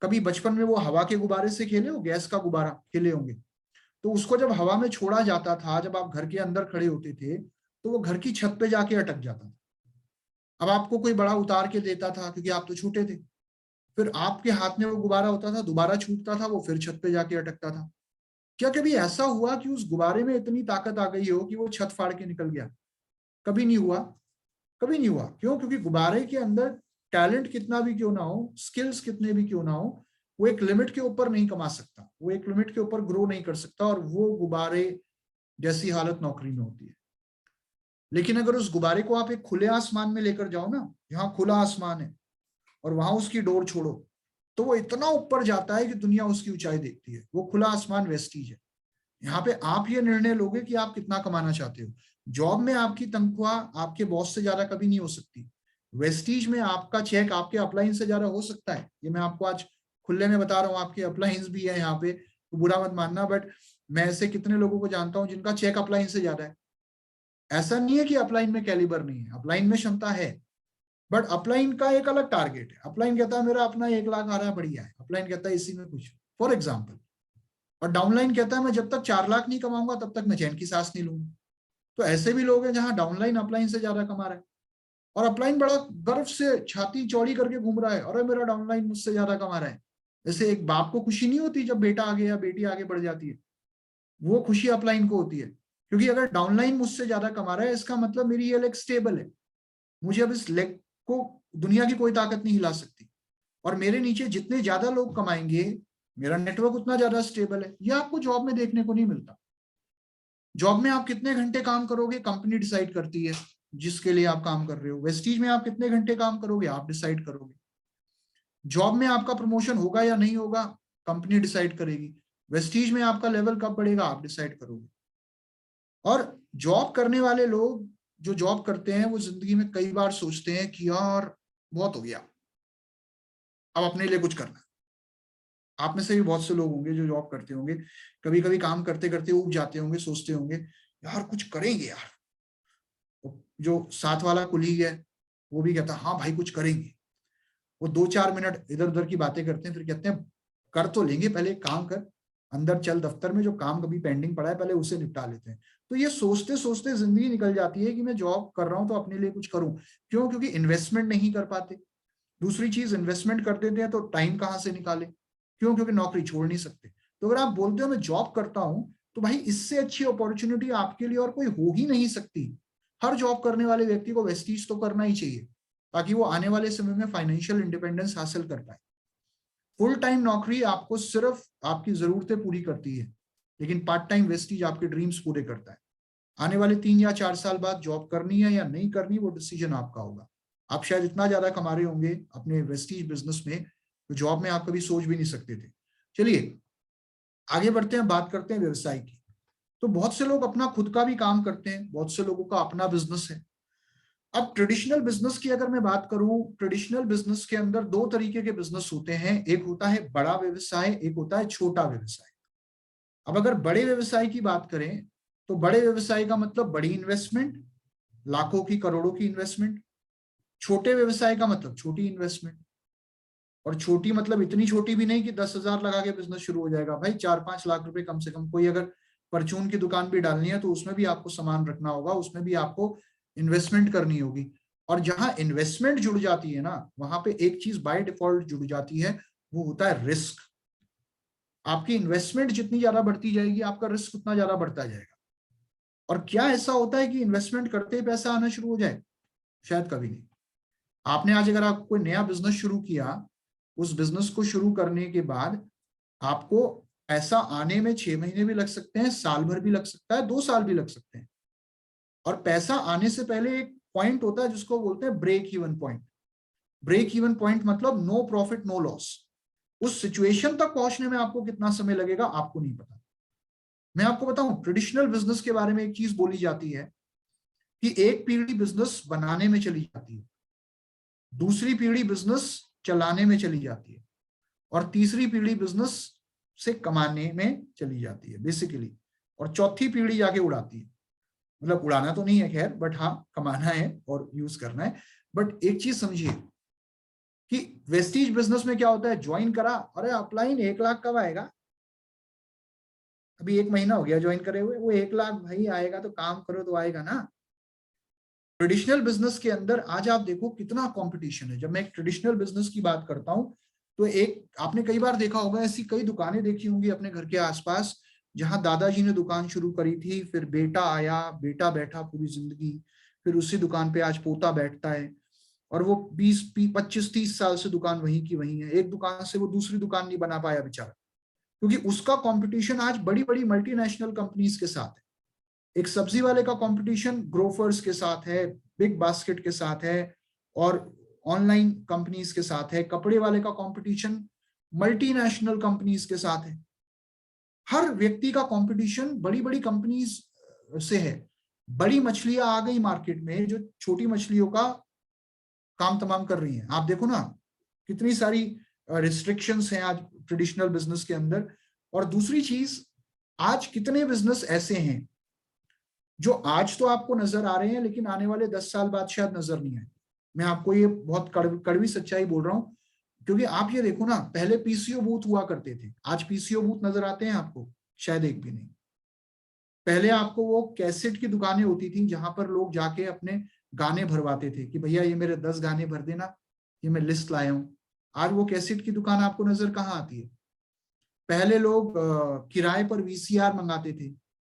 कभी बचपन में वो हवा के गुब्बारे से खेले हो, गैस का गुब्बारा खेले होंगे। तो उसको जब हवा में छोड़ा जाता था, जब आप घर के अंदर खड़े होते थे, तो वो घर की छत पे जाके अटक जाता था। अब आपको कोई बड़ा उतार के देता था क्योंकि आप तो छोटे थे। फिर आपके हाथ में वो गुब्बारा होता था, दोबारा छूटता था, वो फिर छत पे जाके अटकता था। क्या कभी ऐसा हुआ कि उस गुब्बारे में इतनी ताकत आ गई हो कि वो छत फाड़ के निकल गया? कभी नहीं हुआ। कभी नहीं हुआ। क्यों? क्योंकि गुब्बारे के अंदर टैलेंट कितना भी क्यों ना हो, स्किल्स कितने भी क्यों ना हो, वो एक लिमिट के ऊपर नहीं कमा सकता, वो एक लिमिट के ऊपर ग्रो नहीं कर सकता। और वो गुब्बारे जैसी हालत नौकरी में होती है। लेकिन अगर उस गुब्बारे को आप एक खुले आसमान में लेकर जाओ ना, यहाँ खुला आसमान है, और वहां उसकी डोर छोड़ो, तो वो इतना ऊपर जाता है कि दुनिया उसकी ऊंचाई देखती है। वो खुला आसमान वेस्टीज है। यहाँ पे आप ये निर्णय लोगे कि आप कितना कमाना चाहते हो। जॉब में आपकी तनख्वाह आपके बॉस से ज्यादा कभी नहीं हो सकती। वेस्टीज में आपका चेक आपके अपलाइन से ज्यादा हो सकता है। ये मैं आपको आज खुले में बता रहा हूँ, आपके अपलाइंस भी है यहाँ पे, तो बुरा मत मानना। बट मैं ऐसे कितने लोगों को जानता हूँ जिनका चेक अपलाइन से ज्यादा है। ऐसा नहीं है कि अपलाइन में कैलिबर नहीं है, अपलाइन में क्षमता है। बट अपलाइन का एक अलग टारगेट है। अपलाइन कहता है मेरा अपना 1 लाख आ रहा है, बढ़िया है। अपलाइन कहता है इसी में कुछ, फॉर एग्जाम्पल। और डाउनलाइन कहता है मैं जब तक 4 लाख नहीं कमाऊंगा तब तक मैं चैन की सांस नहीं लूंगा। तो ऐसे भी लोग हैं जहां डाउनलाइन अपलाइन से ज्यादा कमा रहा है, और अपलाइन बड़ा गर्व से छाती चौड़ी करके घूम रहा है, अरे मेरा डाउनलाइन मुझसे ज्यादा कमा रहा है। जैसे एक बाप को खुशी नहीं होती जब बेटा आगे या बेटी आगे बढ़ जाती है, वो खुशी अपलाइन को होती है। क्योंकि अगर डाउनलाइन मुझसे ज्यादा कमा रहा है, इसका मतलब मेरी ये लेग स्टेबल है। मुझे अब इस लेग को दुनिया की कोई ताकत नहीं हिला सकती। और मेरे नीचे जितने ज्यादा लोग कमाएंगे, मेरा नेटवर्क उतना ज्यादा स्टेबल है। ये आपको जॉब में देखने को नहीं मिलता। जॉब में आप कितने घंटे काम करोगे कंपनी डिसाइड करती है, जिसके लिए आप काम कर रहे हो। वेस्टीज में आप कितने घंटे काम करोगे आप डिसाइड करोगे। जॉब में आपका प्रमोशन होगा या नहीं होगा कंपनी डिसाइड करेगी। वेस्टीज में आपका लेवल कब बढ़ेगा आप डिसाइड करोगे। और जॉब करने वाले लोग जो जॉब करते हैं वो जिंदगी में कई बार सोचते हैं कि यार बहुत हो गया, अब अपने लिए कुछ करना। आप में से भी बहुत से लोग होंगे जो जॉब करते होंगे, कभी कभी काम करते करते ऊब जाते होंगे, सोचते होंगे यार कुछ करेंगे यार। जो साथ वाला कुलीग है वो भी कहता है हाँ भाई कुछ करेंगे। वो 2-4 मिनट इधर उधर की बातें करते हैं, फिर कहते हैं कर तो लेंगे, पहले एक काम कर, अंदर चल दफ्तर में, जो काम कभी पेंडिंग पड़ा है पहले उसे निपटा लेते हैं। तो ये सोचते सोचते जिंदगी निकल जाती है कि मैं जॉब कर रहा हूं तो अपने लिए कुछ करूं। क्यों? क्योंकि इन्वेस्टमेंट नहीं कर पाते। दूसरी चीज, इन्वेस्टमेंट कर देते हैं तो टाइम कहाँ से निकाले। क्यों? क्योंकि नौकरी छोड़ नहीं सकते। तो अगर आप बोलते हो मैं जॉब करता हूं, तो भाई इससे अच्छी अपॉर्चुनिटी आपके लिए और कोई हो ही नहीं सकती। हर जॉब करने वाले व्यक्ति को वेस्टीज तो करना ही चाहिए, ताकि वो आने वाले समय में फाइनेंशियल इंडिपेंडेंस हासिल कर पाए। फुल टाइम नौकरी आपको सिर्फ आपकी जरूरतें पूरी करती है, लेकिन पार्ट टाइम वेस्टीज आपके ड्रीम्स पूरे करता है। आने वाले 3 या 4 साल बाद जॉब करनी है या नहीं करनी, वो डिसीजन आपका होगा। आप शायद इतना ज्यादा कमा रहे होंगे अपने वेस्टीज बिजनेस में, तो जॉब में आप कभी सोच भी नहीं सकते थे। चलिए आगे बढ़ते हैं, बात करते हैं व्यवसाय की। तो बहुत से लोग अपना खुद का भी काम करते हैं, बहुत से लोगों का अपना बिजनेस है। अब ट्रेडिशनल बिजनेस की अगर मैं बात करूं, ट्रेडिशनल बिजनेस के अंदर दो तरीके के बिजनेस होते हैं, एक होता है बड़ा व्यवसाय, एक होता है छोटा व्यवसाय। अब अगर बड़े व्यवसाय की बात करें, तो बड़े व्यवसाय का मतलब बड़ी इन्वेस्टमेंट, लाखों की करोड़ों की इन्वेस्टमेंट। छोटे व्यवसाय का मतलब छोटी इन्वेस्टमेंट, और छोटी मतलब इतनी छोटी भी नहीं कि 10,000 लगा के बिजनेस शुरू हो जाएगा भाई, 4-5 लाख रुपए कम से कम। कोई अगर परचून की दुकान भी डालनी है तो उसमें भी आपको सामान रखना होगा, उसमें भी आपको इन्वेस्टमेंट करनी होगी। और जहां इन्वेस्टमेंट जुड़ जाती है ना, वहां पे एक चीज बाय डिफॉल्ट जुड़ जाती है, वो होता है रिस्क। आपकी इन्वेस्टमेंट जितनी ज्यादा बढ़ती जाएगी, आपका रिस्क उतना ज्यादा बढ़ता जाएगा। और क्या ऐसा होता है कि इन्वेस्टमेंट करते ही पैसा आना शुरू हो जाए? शायद कभी नहीं। आपने आज अगर आप कोई नया बिजनेस शुरू किया, उस बिजनेस को शुरू करने के बाद आपको पैसा आने में 6 महीने भी लग सकते हैं, साल भर भी लग सकता है, 2 साल भी लग सकते हैं। और पैसा आने से पहले एक पॉइंट होता है जिसको बोलते हैं break even point. Break even point मतलब नो प्रॉफिट नो लॉस। उस सिचुएशन तक पहुंचने में आपको कितना समय लगेगा आपको नहीं पता। मैं आपको बताऊं, ट्रेडिशनल बिजनेस के बारे में एक चीज बोली जाती है कि एक पीढ़ी बिजनेस बनाने में चली जाती है, दूसरी पीढ़ी बिजनेस चलाने में चली जाती है, और तीसरी पीढ़ी बिजनेस से कमाने में चली जाती है बेसिकली, और चौथी पीढ़ी जाके उड़ाती है। मतलब उड़ाना तो नहीं है खैर, बट हाँ कमाना है और यूज करना है। बट एक चीज समझिए कि वेस्टीज बिजनेस में क्या होता है, ज्वाइन करा, अरे अपलाइन 1 लाख कब आएगा? अभी 1 महीना हो गया ज्वाइन करे हुए, वो 1 लाख भाई आएगा तो काम करो तो आएगा ना। ट्रेडिशनल बिजनेस के अंदर आज आप देखो कितना कंपटीशन है। जब मैं एक ट्रेडिशनल बिजनेस की बात करता हूं, तो एक आपने कई बार देखा होगा, ऐसी कई दुकानें देखी होंगी अपने घर के आसपास, जहां दादाजी ने दुकान शुरू करी थी, फिर बेटा आया, बेटा बैठा पूरी जिंदगी, फिर उसी दुकान पे आज पोता बैठता है, और वो 20-25-30 साल से दुकान वहीं की वहीं है। एक दुकान से वो दूसरी दुकान नहीं बना पाया बेचारा, क्योंकि उसका कंपटीशन आज बड़ी बड़ी मल्टीनेशनल कंपनीज के साथ है। एक सब्जी वाले का कंपटीशन ग्रोफर्स के साथ है, बिग बास्केट के साथ है, और ऑनलाइन कंपनीज के साथ है। कपड़े वाले का कंपटीशन मल्टीनेशनल कंपनीज के साथ है। हर व्यक्ति का कंपटीशन बड़ी बड़ी कंपनीज से है। बड़ी मछलियां आ गई मार्केट में जो छोटी मछलियों का काम तमाम कर रही हैं। आप देखो ना कितनी सारी रिस्ट्रिक्शंस हैं आज ट्रेडिशनल बिजनेस के अंदर। और दूसरी चीज, आज कितने बिजनेस ऐसे हैं जो आज तो आपको नजर आ रहे हैं, लेकिन आने वाले 10 साल बाद शायद नजर नहीं आए। मैं आपको ये बहुत कड़वी सच्चाई बोल रहा हूँ, क्योंकि आप ये देखो ना, पहले पीसीओ बूथ हुआ करते थे, आज पीसीओ बूथ नजर आते हैं आपको? शायद एक भी नहीं। पहले आपको वो कैसेट की दुकानें होती थी जहां पर लोग जाके अपने गाने भरवाते थे कि भैया ये मेरे 10 गाने भर देना, ये मैं लिस्ट लाया हूँ। आज वो कैसेट की दुकान आपको नजर कहाँ आती है? पहले लोग किराए पर वीसीआर मंगाते थे,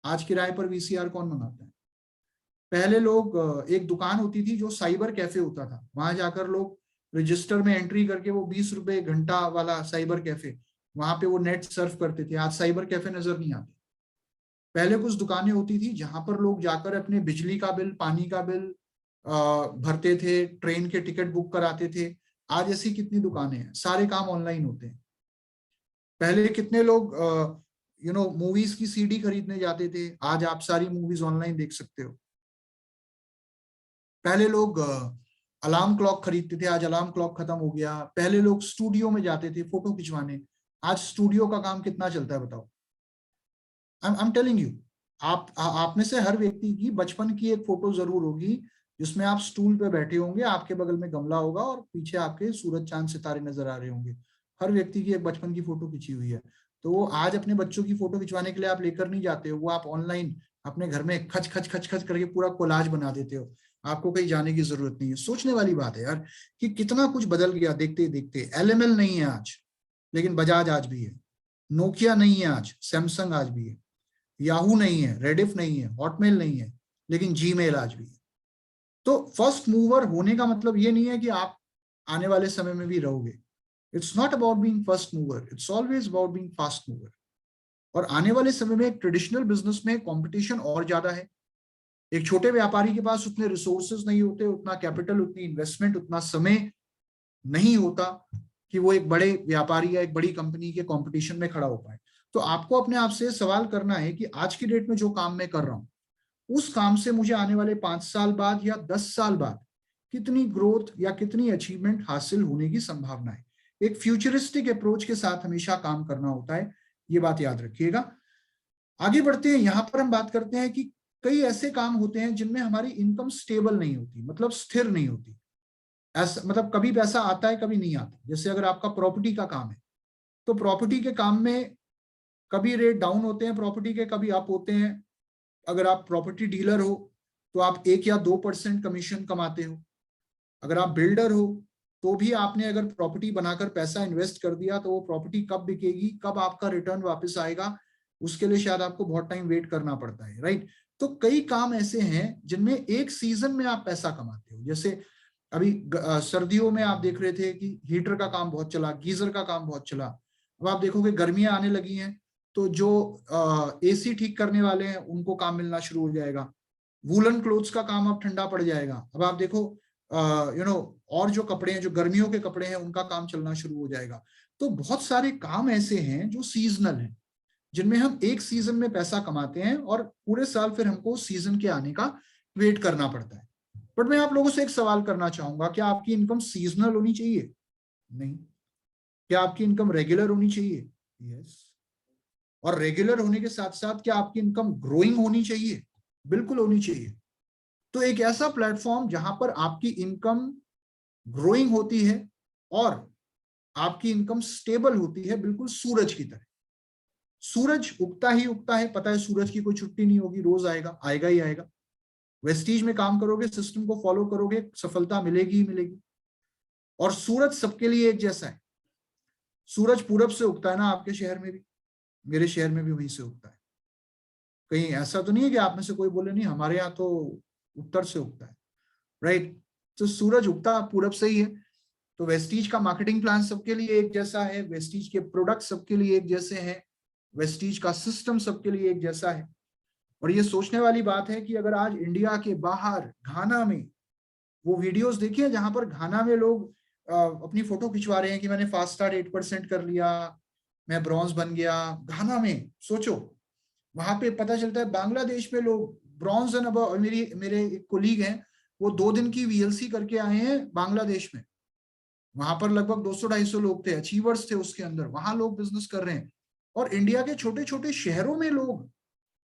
आज किराए पर वीसीआर कौन मंगाता है? पहले लोग एक दुकान होती थी जो साइबर कैफे होता था, वहां जाकर लोग रजिस्टर में एंट्री करके, वो 20 रुपए घंटा वाला साइबर कैफे, वहां पे वो नेट सर्फ करते थे। आज साइबर कैफे नजर नहीं आते। पहले कुछ दुकानें होती थी जहां पर लोग जाकर अपने बिजली का बिल, पानी का बिल भरते थे, ट्रेन के टिकट बुक कराते थे। आज ऐसी कितनी दुकानें हैं, सारे काम ऑनलाइन होते हैं। पहले कितने लोग मूवीज की सीडी खरीदने जाते थे, आज आप सारी मूवीज ऑनलाइन देख सकते हो। पहले लोग अलार्म क्लॉक खरीदते थे, आज अलार्म क्लॉक खत्म हो गया। पहले लोग स्टूडियो में जाते थे फोटो खिंचवाने, आज स्टूडियो का काम कितना चलता है बताओ? आई एम टेलिंग यू, आप में से हर व्यक्ति की बचपन की एक फोटो जरूर होगी जिसमें आप स्टूल पे बैठे होंगे, आपके बगल में गमला होगा और पीछे आपके सूरज चांद सितारे नजर आ रहे होंगे। हर व्यक्ति की एक बचपन की फोटो खिंची हुई है। तो वो आज अपने बच्चों की फोटो खिंचवाने के लिए आप लेकर नहीं जाते हो, वो आप ऑनलाइन अपने घर में खच खच खच खच करके पूरा कोलाज बना देते हो। आपको कहीं जाने की जरूरत नहीं है। सोचने वाली बात है यार कि कितना कुछ बदल गया देखते देखते। एलएमएल नहीं है आज, लेकिन बजाज आज भी है। नोकिया नहीं है आज, सैमसंग आज भी है। याहू नहीं है, रेडिफ नहीं है, हॉटमेल नहीं है, लेकिन जीमेल आज भी है। तो फर्स्ट मूवर होने का मतलब ये नहीं है कि आप आने वाले समय में भी रहोगे। It's not about being first mover, it's always about being fast mover. और आने वाले समय में ट्रेडिशनल बिजनेस में कंपटीशन और ज्यादा है। एक छोटे व्यापारी के पास उतने रिसोर्सेज नहीं होते, उतना कैपिटल, उतनी इन्वेस्टमेंट, उतना समय नहीं होता कि वो एक बड़े व्यापारी या एक बड़ी कंपनी के कंपटीशन में खड़ा हो पाए। तो आपको अपने आप से सवाल करना है कि आज की डेट में जो काम मैं कर रहा हूं, उस काम से मुझे आने वाले 5 साल बाद या 10 साल बाद कितनी ग्रोथ या कितनी अचीवमेंट हासिल होने की संभावना है। एक फ्यूचरिस्टिक अप्रोच के साथ हमेशा काम करना होता है, ये बात याद रखिएगा। आगे बढ़ते हैं, यहां पर हम बात करते हैं कि कई ऐसे काम होते हैं जिनमें हमारी इनकम स्टेबल नहीं होती, मतलब स्थिर नहीं होती। ऐसा मतलब कभी पैसा आता है, कभी नहीं आता। जैसे अगर आपका प्रॉपर्टी का काम है, तो प्रॉपर्टी के काम में कभी रेट डाउन होते हैं प्रॉपर्टी के, कभी अप होते हैं। अगर आप प्रॉपर्टी डीलर हो तो आप 1 या 2% कमीशन कमाते हो। अगर आप बिल्डर हो तो भी आपने अगर प्रॉपर्टी बनाकर पैसा इन्वेस्ट कर दिया, तो वो प्रॉपर्टी कब बिकेगी, कब आपका रिटर्न वापस आएगा, उसके लिए शायद आपको बहुत टाइम वेट करना पड़ता है, राइट। तो कई काम ऐसे हैं जिनमें एक सीजन में आप पैसा कमाते हो। जैसे अभी सर्दियों में आप देख रहे थे कि हीटर का काम बहुत चला, गीजर का काम बहुत चला। अब आप देखोगे गर्मियां आने लगी हैं, तो जो एसी ठीक करने वाले हैं उनको काम मिलना शुरू हो जाएगा। वूलन क्लोथ्स का काम अब ठंडा पड़ जाएगा। अब आप देखो और जो कपड़े हैं, जो गर्मियों के कपड़े हैं, उनका काम चलना शुरू हो जाएगा। तो बहुत सारे काम ऐसे हैं जो सीजनल हैं, जिनमें हम एक सीजन में पैसा कमाते हैं और पूरे साल फिर हमको सीजन के आने का वेट करना पड़ता है। बट मैं आप लोगों से एक सवाल करना चाहूंगा, क्या आपकी इनकम सीजनल होनी चाहिए? नहीं। क्या आपकी इनकम रेगुलर होनी चाहिए? यस। और रेगुलर होने के साथ साथ क्या आपकी इनकम ग्रोइंग होनी चाहिए? बिल्कुल होनी चाहिए। तो एक ऐसा प्लेटफॉर्म जहां पर आपकी इनकम ग्रोइंग होती है और आपकी इनकम स्टेबल होती है, बिल्कुल सूरज की तरह। सूरज उगता ही उगता है, पता है सूरज की कोई छुट्टी नहीं होगी, रोज आएगा, आएगा ही आएगा। वेस्टीज में काम करोगे, सिस्टम को फॉलो करोगे, सफलता मिलेगी ही मिलेगी। और सूरज सबके लिए एक जैसा है। सूरज पूरब से उगता है ना, आपके शहर में भी, मेरे शहर में भी वहीं से उगता है। कहीं ऐसा तो नहीं है कि आप में से कोई बोले नहीं हमारे यहाँ तो उत्तर से उगता है, राइट। तो सूरज उगता पूरब से ही है। तो वेस्टीज का मार्केटिंग प्लान सबके लिए एक जैसा है, वेस्टीज के प्रोडक्ट सबके लिए एक जैसे हैं, वेस्टीज का सिस्टम सबके लिए एक जैसा है। और ये सोचने वाली बात है कि अगर आज इंडिया के बाहर घाना में वो वीडियोस देखिए जहां पर घाना में लोग अपनी फोटो खिंचवा रहे हैं कि मैंने फास्ट स्टार 8% कर लिया, मैं ब्रॉन्ज बन गया। घाना में सोचो, वहां पे पता चलता है बांग्लादेश में लोग ब्रॉन्ज एंड अब मेरे एक कोलीग हैं, वो 2 दिन की वीएलसी करके आए हैं बांग्लादेश में। वहां पर लगभग 200-250 लोग थे, अचीवर्स थे उसके अंदर, वहां लोग बिजनेस कर रहे हैं। और इंडिया के छोटे छोटे शहरों में लोग,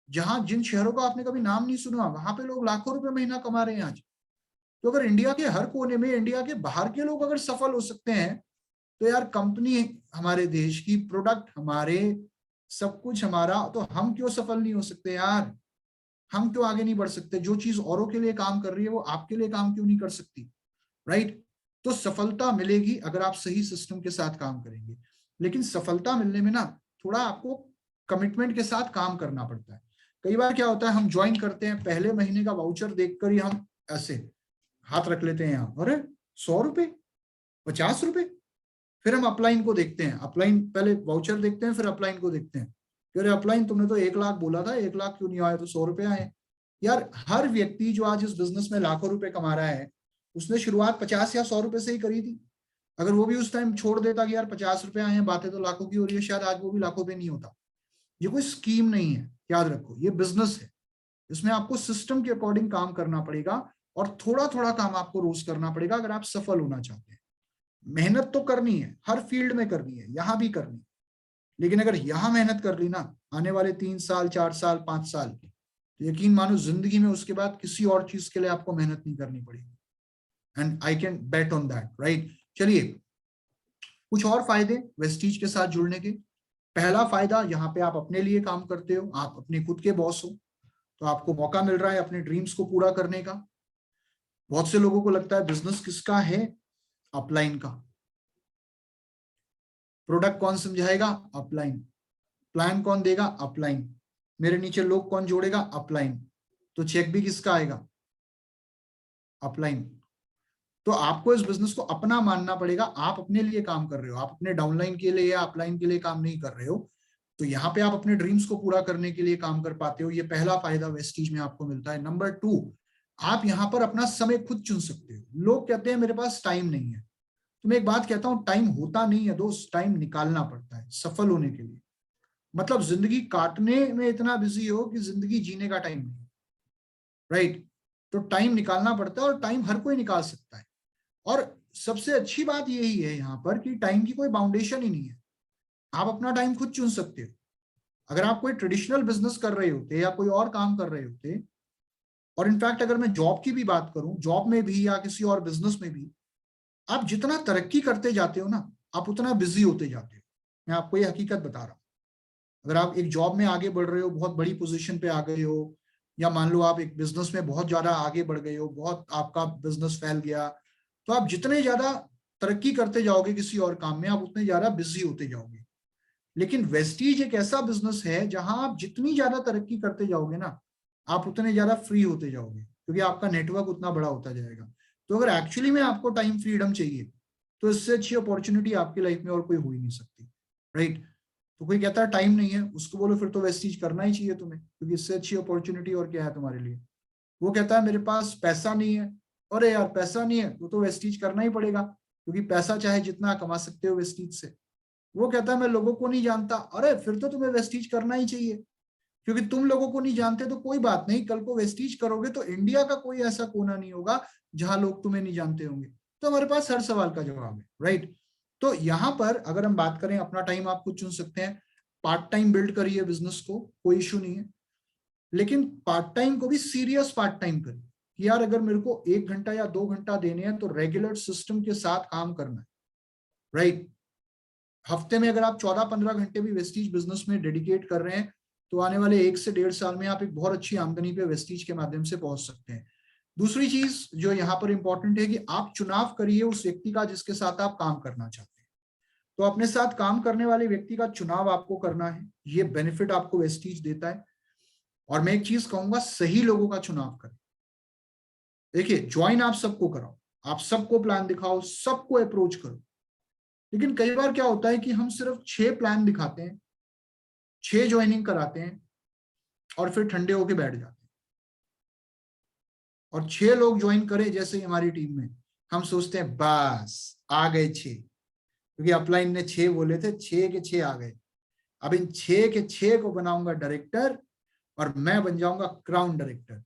जहां जिन शहरों का आपने कभी नाम नहीं सुना, वहां पे लोग लाखों रुपए महीना कमा रहे हैं आज। तो अगर इंडिया के हर कोने में, इंडिया के बाहर के लोग अगर सफल हो सकते हैं, तो यार कंपनी हमारे देश की, प्रोडक्ट हमारे, सब कुछ हमारा, तो हम क्यों सफल नहीं हो सकते यार? हम क्यों आगे नहीं बढ़ सकते? जो चीज औरों के लिए काम कर रही है वो आपके लिए काम क्यों नहीं कर सकती, राइट। तो सफलता मिलेगी अगर आप सही सिस्टम के साथ काम करेंगे। लेकिन सफलता मिलने में ना थोड़ा आपको कमिटमेंट के साथ काम करना पड़ता है। कई बार क्या होता है, हम ज्वाइन करते हैं, पहले महीने का वाउचर देखकर ही हम ऐसे हाथ रख लेते हैं यहाँ, अरे 100 रुपए, 50 रुपए। फिर हम अपलाइन को देखते हैं, अपलाइन पहले वाउचर देखते हैं, फिर अपलाइन को देखते हैं। अरे अपलाइन तुमने तो 1 लाख बोला था, 1 लाख क्यों नहीं आया, तो 100 रुपए आए। यार हर व्यक्ति जो आज इस बिजनेस में लाखों रुपए कमा रहा है, उसने शुरुआत 50 या 100 रुपए से ही करी थी। अगर वो भी उस टाइम छोड़ देता कि यार 50 रुपए आए हैं, बातें तो लाखों की हो रही है, शायद आज वो भी लाखों पे नहीं होता। ये कोई स्कीम नहीं है, याद रखो, ये बिजनेस है। इसमें आपको सिस्टम के अकॉर्डिंग काम करना पड़ेगा और थोड़ा थोड़ा काम आपको रोज करना पड़ेगा अगर आप सफल होना चाहते हैं। मेहनत तो करनी है, हर फील्ड में करनी है, यहां भी करनी है। लेकिन अगर यहां मेहनत कर ली ना, आने वाले 3 साल, 4 साल, 5 साल, तो यकीन मानो जिंदगी में उसके बाद किसी और चीज के लिए आपको मेहनत नहीं करनी पड़ेगी। And I can bet on that, right. चलिए, कुछ और फायदे वेस्टीज के साथ जुड़ने के। पहला फायदा, यहाँ पे आप अपने लिए काम करते हो, आप अपने खुद के बॉस हो, तो आपको मौका मिल रहा है अपने ड्रीम्स को पूरा करने का। बहुत से लोगों को लगता है बिजनेस किसका है? अपलाइन का। प्रोडक्ट कौन समझाएगा? अपलाइन। प्लान कौन देगा? अपलाइन। मेरे नीचे लोग कौन जोड़ेगा? अपलाइन। तो चेक भी किसका आएगा? अपलाइन। तो आपको इस बिजनेस को अपना मानना पड़ेगा। आप अपने लिए काम कर रहे हो, आप अपने डाउनलाइन के लिए या अपलाइन के लिए काम नहीं कर रहे हो। तो यहाँ पे आप अपने ड्रीम्स को पूरा करने के लिए काम कर पाते हो। ये पहला फायदा वेस्टीज में आपको मिलता है। नंबर 2, आप यहाँ पर अपना समय खुद चुन सकते हो। लोग कहते हैं मेरे पास टाइम नहीं है, तो मैं एक बात कहता हूँ, टाइम होता नहीं है दोस्त, टाइम निकालना पड़ता है सफल होने के लिए। मतलब जिंदगी काटने में इतना बिजी हो कि जिंदगी जीने का टाइम नहीं, राइट? तो टाइम निकालना पड़ता है, और टाइम हर कोई निकाल सकता है। और सबसे अच्छी बात यही है यहाँ पर कि टाइम की कोई बाउंडेशन ही नहीं है, आप अपना टाइम खुद चुन सकते हो। अगर आप कोई ट्रेडिशनल बिजनेस कर रहे होते या कोई और काम कर रहे होते, और इनफैक्ट अगर मैं जॉब की भी बात करूं, जॉब में भी या किसी और बिजनेस में भी, आप जितना तरक्की करते जाते हो ना, आप उतना बिजी होते जाते हो। मैं आपको ये हकीकत बता रहा हूँ। अगर आप एक जॉब में आगे बढ़ रहे हो, बहुत बड़ी पोजीशन पे आ गए हो, या मान लो आप एक बिजनेस में बहुत ज्यादा आगे बढ़ गए हो, बहुत आपका बिजनेस फैल गया, तो आप जितने ज्यादा तरक्की करते जाओगे किसी और काम में, आप उतने ज्यादा बिजी होते जाओगे। लेकिन वेस्टीज एक ऐसा बिजनेस है जहां आप जितनी ज्यादा तरक्की करते जाओगे ना, आप उतने ज्यादा फ्री होते जाओगे, क्योंकि आपका नेटवर्क उतना बड़ा होता जाएगा। तो अगर एक्चुअली में आपको टाइम फ्रीडम चाहिए, तो इससे अच्छी अपॉर्चुनिटी आपकी लाइफ में और कोई हो ही नहीं सकती, राइट? तो कोई कहता है टाइम नहीं है, उसको बोलो फिर तो वेस्टीज करना ही चाहिए तुम्हें, क्योंकि इससे अच्छी अपॉर्चुनिटी और क्या है तुम्हारे लिए। वो कहता है मेरे पास पैसा नहीं है, अरे यार पैसा नहीं है तो वेस्टीज करना ही पड़ेगा, क्योंकि पैसा चाहे जितना कमा सकते हो वेस्टीज से। वो कहता है मैं लोगों को नहीं जानता, अरे फिर तो तुम्हें वेस्टीज करना ही चाहिए, क्योंकि तुम लोगों को नहीं जानते तो कोई बात नहीं, कल को वेस्टीज करोगे तो इंडिया का कोई ऐसा कोना नहीं होगा जहां लोग तुम्हें नहीं जानते होंगे। तो हमारे पास हर सवाल का जवाब है, राइट? तो यहाँ पर अगर हम बात करें, अपना टाइम आप खुद चुन सकते हैं। पार्ट टाइम बिल्ड करिए बिजनेस को, कोई इशू नहीं है, लेकिन पार्ट टाइम को भी सीरियस पार्ट टाइम करिए कि यार अगर मेरे को 1 घंटा या 2 घंटा देने हैं तो रेगुलर सिस्टम के साथ काम करना है, राइट? हफ्ते में अगर आप 14-15 घंटे भी वेस्टीज बिजनेस में डेडिकेट कर रहे हैं, तो आने वाले 1 से 1.5 साल में आप एक बहुत अच्छी आमदनी पे वेस्टीज के माध्यम से पहुंच सकते हैं। दूसरी चीज जो यहाँ पर इंपॉर्टेंट है कि आप चुनाव करिए उस व्यक्ति का जिसके साथ आप काम करना चाहते हैं। तो अपने साथ काम करने वाले व्यक्ति का चुनाव आपको करना है, ये बेनिफिट आपको वेस्टीज देता है। और मैं एक चीज कहूंगा, सही लोगों का चुनाव करें। देखिए, ज्वाइन आप सबको कराओ, आप सबको प्लान दिखाओ, सबको अप्रोच करो, लेकिन कई बार क्या होता है कि हम सिर्फ 6 प्लान दिखाते हैं, 6 ज्वाइनिंग कराते हैं, और फिर ठंडे होके बैठ जाते हैं। और 6 लोग ज्वाइन करे जैसे ही हमारी टीम में, हम सोचते हैं बस आ गए 6, क्योंकि अपलाइन ने 6 बोले थे, 6 के 6 आ गए। अब इन 6 के 6 को बनाऊंगा डायरेक्टर, और मैं बन जाऊंगा क्राउन डायरेक्टर।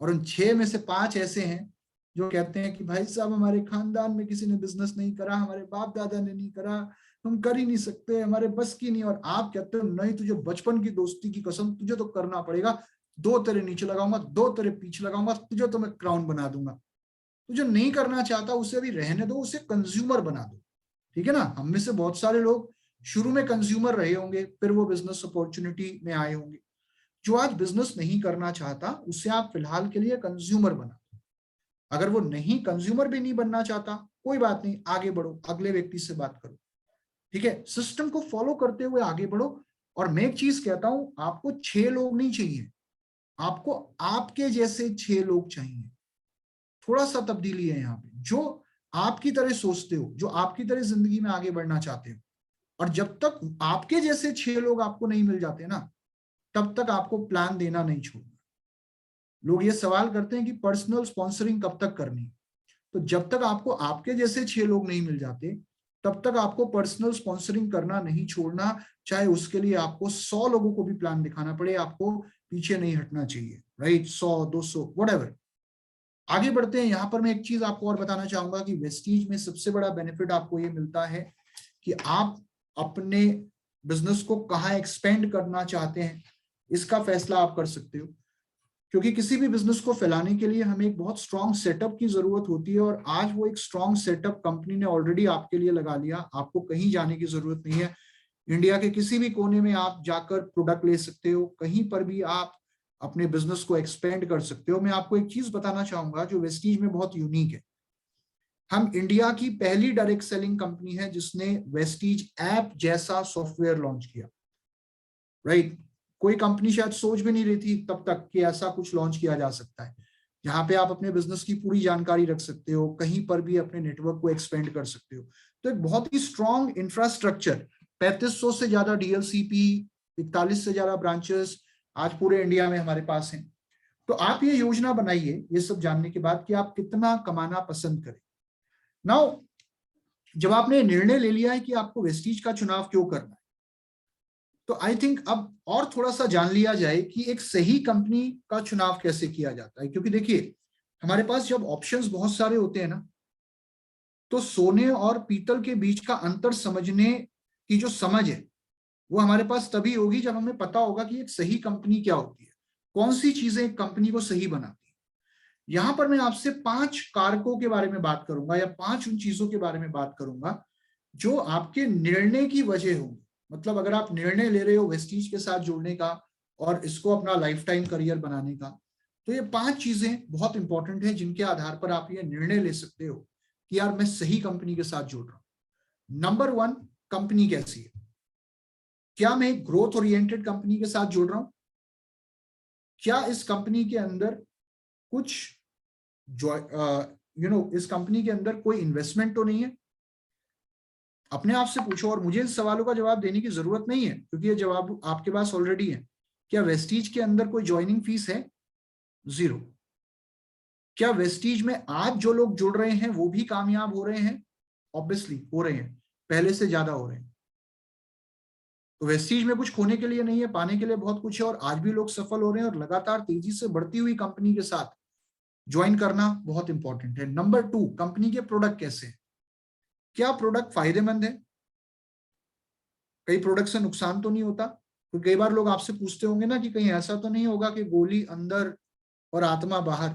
और उन 6 में से 5 ऐसे हैं जो कहते हैं कि भाई साहब हमारे खानदान में किसी ने बिजनेस नहीं करा, हमारे बाप दादा ने नहीं करा, हम कर ही नहीं सकते, हमारे बस की नहीं। और आप कहते हो नहीं, तुझे बचपन की दोस्ती की कसम, तुझे तो करना पड़ेगा, 2 तेरे नीचे लगाऊंगा, 2 तेरे पीछे लगाऊंगा, तुझे तो मैं क्राउन बना दूंगा। तुझे नहीं करना चाहता उसे भी रहने दो, उसे कंज्यूमर बना दो, ठीक है ना? हम में से बहुत सारे लोग शुरू में कंज्यूमर रहे होंगे, फिर वो बिजनेस अपॉर्चुनिटी में आए होंगे। जो आज बिजनेस नहीं करना चाहता उसे आप फिलहाल के लिए कंज्यूमर बना दो। अगर वो नहीं, कंज्यूमर भी नहीं बनना चाहता, कोई बात नहीं, आगे बढ़ो, अगले व्यक्ति से बात करो, ठीक है? सिस्टम को फॉलो करते हुए आगे बढ़ो। और मैं एक चीज कहता हूं, आपको 6 लोग नहीं चाहिए, आपको आपके जैसे 6 लोग चाहिए। थोड़ा सा तब्दीली है यहाँ पे, जो आपकी तरह सोचते हो, जो आपकी तरह जिंदगी में आगे बढ़ना चाहते हो। और जब तक आपके जैसे 6 लोग आपको नहीं मिल जाते ना, तब तक आपको प्लान देना नहीं छोड़ना। लोग ये सवाल करते हैं कि पर्सनल स्पॉन्सरिंग कब तक करनी है। तो जब तक आपको आपके जैसे 6 लोग नहीं मिल जाते, तब तक आपको पर्सनल स्पॉन्सरिंग करना नहीं छोड़ना। चाहे उसके लिए आपको 100 लोगों को भी प्लान दिखाना पड़े, आपको पीछे नहीं हटना चाहिए, राइट? 100-200 व्हाटएवर। आगे बढ़ते हैं। यहाँ पर मैं एक चीज आपको और बताना चाहूंगा कि वेस्टीज में सबसे बड़ा बेनिफिट आपको ये मिलता है कि आप अपने बिजनेस को कहाँ एक्सपेंड करना चाहते हैं, इसका फैसला आप कर सकते हो। क्योंकि किसी भी बिजनेस को फैलाने के लिए हमें एक बहुत स्ट्रॉन्ग सेटअप की जरूरत होती है, और आज वो एक स्ट्रॉन्ग सेटअप कंपनी ने ऑलरेडी आपके लिए लगा लिया। आपको कहीं जाने की जरूरत नहीं है। इंडिया के किसी भी कोने में आप जाकर प्रोडक्ट ले सकते हो, कहीं पर भी आप अपने बिजनेस को एक्सपेंड कर सकते हो। मैं आपको एक चीज बताना चाहूंगा जो वेस्टीज में बहुत यूनिक है। हम इंडिया की पहली डायरेक्ट सेलिंग कंपनी है जिसने वेस्टीज ऐप जैसा सॉफ्टवेयर लॉन्च किया, राइट? कोई कंपनी शायद सोच भी नहीं रही थी तब तक कि ऐसा कुछ लॉन्च किया जा सकता है, जहां पे आप अपने बिजनेस की पूरी जानकारी रख सकते हो, कहीं पर भी अपने नेटवर्क को एक्सपेंड कर सकते हो। तो एक बहुत ही स्ट्रॉन्ग इंफ्रास्ट्रक्चर, 3500 से ज्यादा डीएलसीपी 41 से ज्यादा ब्रांचेस आज पूरे इंडिया में हमारे पास हैं। तो आप ये योजना बनाइए ये सब जानने के बाद कि आप कितना कमाना पसंद करें। नाउ जब आपने निर्णय ले लिया है कि आपको वेस्टीज का चुनाव क्यों करना है, तो आई थिंक अब और थोड़ा सा जान लिया जाए कि एक सही कंपनी का चुनाव कैसे किया जाता है। क्योंकि देखिए हमारे पास जब ऑप्शंस बहुत सारे होते हैं ना, तो सोने और पीतल के बीच का अंतर समझने की जो समझ है वो हमारे पास तभी होगी जब हमें पता होगा कि एक सही कंपनी क्या होती है, कौन सी चीजें एक कंपनी को सही बनाती है। यहां पर मैं आपसे 5 कारकों के बारे में बात करूंगा या 5 उन चीजों के बारे में बात करूंगा जो आपके निर्णय की वजह होंगी। मतलब अगर आप निर्णय ले रहे हो वेस्टीज के साथ जुड़ने का और इसको अपना लाइफ टाइम करियर बनाने का, तो ये 5 चीजें बहुत इंपॉर्टेंट है जिनके आधार पर आप ये निर्णय ले सकते हो कि यार मैं सही कंपनी के साथ जुड़ रहा हूं। नंबर 1, कंपनी कैसी है? क्या मैं एक ग्रोथ ओरिएंटेड कंपनी के साथ जुड़ रहा हूं? क्या इस कंपनी के अंदर कुछ इस कंपनी के अंदर कोई इन्वेस्टमेंट तो नहीं है? अपने आप से पूछो, और मुझे इस सवालों का जवाब देने की जरूरत नहीं है क्योंकि ये जवाब आपके पास ऑलरेडी है। क्या वेस्टीज के अंदर कोई ज्वाइनिंग फीस है? 0। क्या वेस्टीज में आज जो लोग जुड़ रहे हैं वो भी कामयाब हो रहे हैं? ऑब्वियसली हो रहे हैं, पहले से ज्यादा हो रहे हैं। तो वेस्टीज में कुछ खोने के लिए नहीं है, पाने के लिए बहुत कुछ है, और आज भी लोग सफल हो रहे हैं और लगातार तेजी से बढ़ती हुई कंपनी के साथ ज्वाइन करना बहुत इंपॉर्टेंट है। नंबर 2, कंपनी के प्रोडक्ट कैसे हैं? क्या प्रोडक्ट फायदेमंद है? कई प्रोडक्ट से नुकसान तो नहीं होता? तो कई बार लोग आपसे पूछते होंगे ना कि कहीं ऐसा तो नहीं होगा कि गोली अंदर और आत्मा बाहर।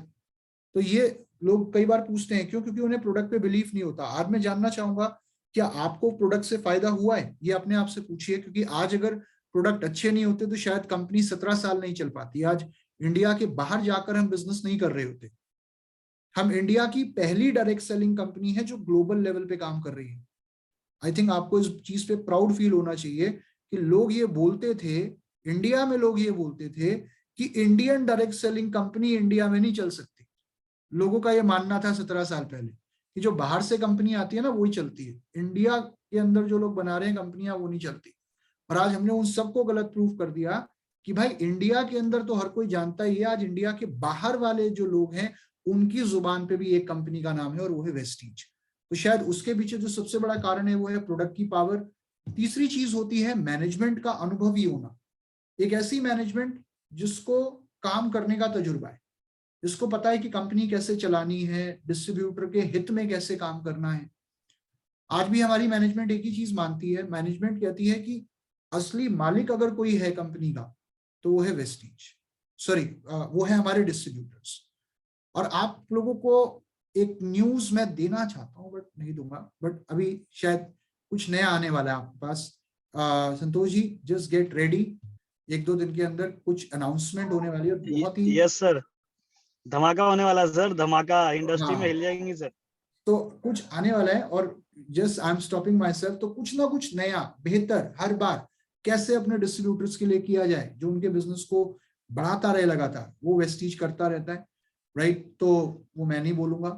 तो ये लोग कई बार पूछते हैं, क्यों? क्योंकि उन्हें प्रोडक्ट पे बिलीफ नहीं होता। आज मैं जानना चाहूंगा क्या आपको प्रोडक्ट से फायदा हुआ है? ये अपने आप से पूछिए, क्योंकि आज अगर प्रोडक्ट अच्छे नहीं होते तो शायद कंपनी 17 साल नहीं चल पाती। आज इंडिया के बाहर जाकर हम बिजनेस नहीं कर रहे होते। हम इंडिया की पहली डायरेक्ट सेलिंग कंपनी है जो ग्लोबल लेवल पे काम कर रही है। आई थिंक आपको इस चीज पे प्राउड फील होना चाहिए कि लोग ये बोलते थे, इंडिया में लोग ये बोलते थे कि Indian direct selling company India में नहीं चल सकती। लोगों का ये मानना था 17 साल पहले कि जो बाहर से कंपनी आती है ना वही चलती है, इंडिया के अंदर जो लोग बना रहे हैं कंपनियां वो नहीं चलती। और आज हमने उन सबको गलत प्रूफ कर दिया कि भाई इंडिया के अंदर तो हर कोई जानता ही है, आज इंडिया के बाहर वाले जो लोग हैं उनकी जुबान पे भी एक कंपनी का नाम है और वो है वेस्टीज। तो शायद उसके पीछे जो सबसे बड़ा कारण है वो है प्रोडक्ट की पावर। तीसरी चीज होती है मैनेजमेंट का अनुभवी होना। एक ऐसी मैनेजमेंट जिसको काम करने का तजुर्बा है, जिसको पता है कि कंपनी कैसे चलानी है, डिस्ट्रीब्यूटर के हित में कैसे काम करना है। आज भी हमारी मैनेजमेंट एक ही चीज मानती है, मैनेजमेंट कहती है कि असली मालिक अगर कोई है कंपनी का तो वो है वेस्टीज, सॉरी वो है हमारे डिस्ट्रीब्यूटर्स। और आप लोगों को एक न्यूज मैं देना चाहता हूँ बट नहीं दूंगा, बट अभी शायद कुछ नया आने वाला है आपके पास। Santosh ji just get ready, 1-2 दिन के अंदर कुछ अनाउंसमेंट होने वाली है बहुत ही। यस सर, धमाका होने वाला है सर, धमाका, इंडस्ट्री में हाँ, हिल जाएंगी सर। तो कुछ आने वाला है और just I am stopping my self. तो कुछ ना कुछ नया बेहतर हर बार कैसे अपने डिस्ट्रीब्यूटर्स के लिए किया जाए जो उनके बिजनेस को बढ़ाता रहे लगातार, वो वेस्टीज करता रहता है, राइट? तो वो मैं नहीं बोलूंगा,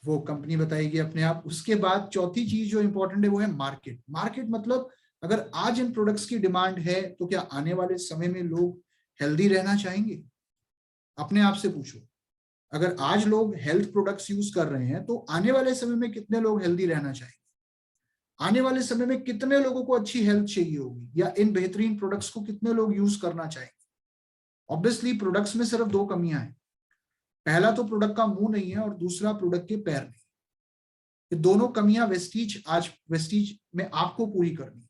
वो कंपनी बताएगी अपने आप। उसके बाद चौथी चीज जो इंपॉर्टेंट है वो है मार्केट। मार्केट मतलब अगर आज इन प्रोडक्ट्स की डिमांड है तो क्या आने वाले समय में लोग हेल्दी रहना चाहेंगे? अपने आप से पूछो। अगर आज लोग हेल्थ प्रोडक्ट्स यूज कर रहे हैं तो आने वाले समय में कितने लोग हेल्दी रहना चाहेंगे? आने वाले समय में कितने लोगों को अच्छी हेल्थ चाहिए होगी, या इन बेहतरीन प्रोडक्ट्स को कितने लोग यूज करना चाहेंगे? ऑब्वियसली प्रोडक्ट्स में सिर्फ 2 कमियां हैं। पहला तो प्रोडक्ट का मुंह नहीं है और दूसरा प्रोडक्ट के पैर नहीं। ये दोनों कमियां वेस्टीज में आपको पूरी करनी है,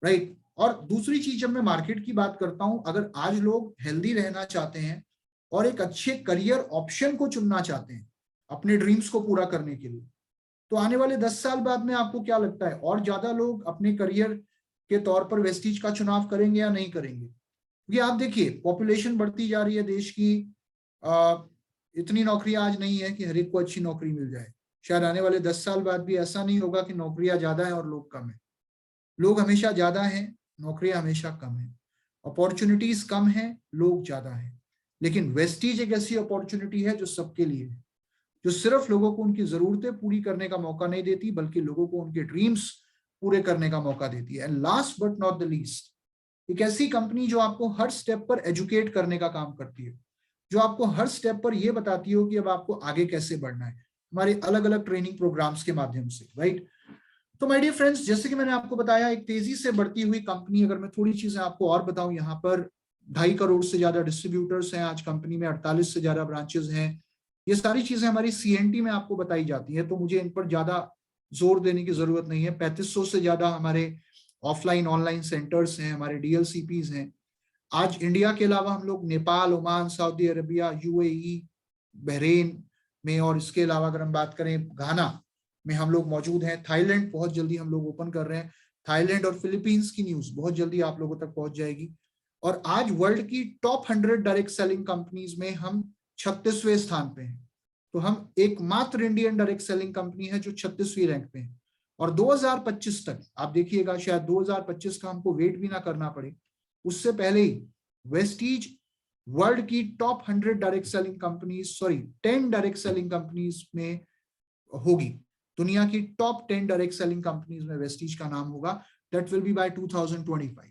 राइट? और दूसरी चीज जब मैं मार्केट की बात करता हूं, अगर आज लोग हेल्दी रहना चाहते हैं और एक अच्छे करियर ऑप्शन को चुनना चाहते हैं अपने ड्रीम्स को पूरा करने के लिए, तो आने वाले 10 साल बाद में आपको क्या लगता है और ज्यादा लोग अपने करियर के तौर पर वेस्टीज का चुनाव करेंगे या नहीं करेंगे? क्योंकि आप देखिए पॉपुलेशन बढ़ती जा रही है देश की, इतनी नौकरियां आज नहीं है कि हर एक को अच्छी नौकरी मिल जाए। शायद आने वाले 10 साल बाद भी ऐसा नहीं होगा कि नौकरियां ज्यादा है और लोग कम है। लोग हमेशा ज्यादा हैं, नौकरियां हमेशा कम है। अपॉर्चुनिटीज कम है, लोग ज्यादा है। लेकिन वेस्टीज एक ऐसी अपॉर्चुनिटी है जो सबके लिए है, जो सिर्फ लोगों को उनकी जरूरतें पूरी करने का मौका नहीं देती बल्कि लोगों को उनके ड्रीम्स पूरे करने का मौका देती है। And last but not the least, एक ऐसी कंपनी जो आपको हर स्टेप पर एजुकेट करने का काम करती है, जो आपको हर स्टेप पर यह बताती हो कि अब आपको आगे कैसे बढ़ना है, हमारे अलग अलग ट्रेनिंग प्रोग्राम्स के माध्यम से, राइट। तो माय डियर फ्रेंड्स, जैसे कि मैंने आपको बताया, एक तेजी से बढ़ती हुई कंपनी, अगर मैं थोड़ी चीजें आपको और बताऊं, यहाँ पर 2.5 करोड़ से ज्यादा डिस्ट्रीब्यूटर्स हैं आज कंपनी में, 48 से ज्यादा ब्रांचेस हैं। ये सारी चीजें हमारी सीएनटी में आपको बताई जाती है, तो मुझे इन पर ज्यादा जोर देने की जरूरत नहीं है। 3500 से ज्यादा हमारे ऑफलाइन ऑनलाइन सेंटर्स हैं, हमारे डीएलसीपीज हैं। आज इंडिया के अलावा हम लोग Nepal, Oman, Saudi Arabia, UAE, Bahrain में, और इसके अलावा अगर हम बात करें घाना में हम लोग मौजूद हैं। थाईलैंड बहुत जल्दी हम लोग ओपन कर रहे हैं। थाईलैंड और फिलीपींस की न्यूज बहुत जल्दी आप लोगों तक पहुंच जाएगी। और आज वर्ल्ड की टॉप 100 डायरेक्ट सेलिंग कंपनीज में हम 36वें स्थान पे हैं। तो हम एकमात्र इंडियन डायरेक्ट सेलिंग कंपनी है जो 36वीं रैंक पे है। और 2025 तक आप देखिएगा, शायद 2025 का हमको वेट भी ना करना पड़े, उससे पहले ही वेस्टीज वर्ल्ड की top 100 direct selling companies, sorry 10 direct selling companies में होगी। दुनिया की टॉप 10 डायरेक्ट सेलिंग कंपनीज में वेस्टीज का नाम होगा। That will be by 2025।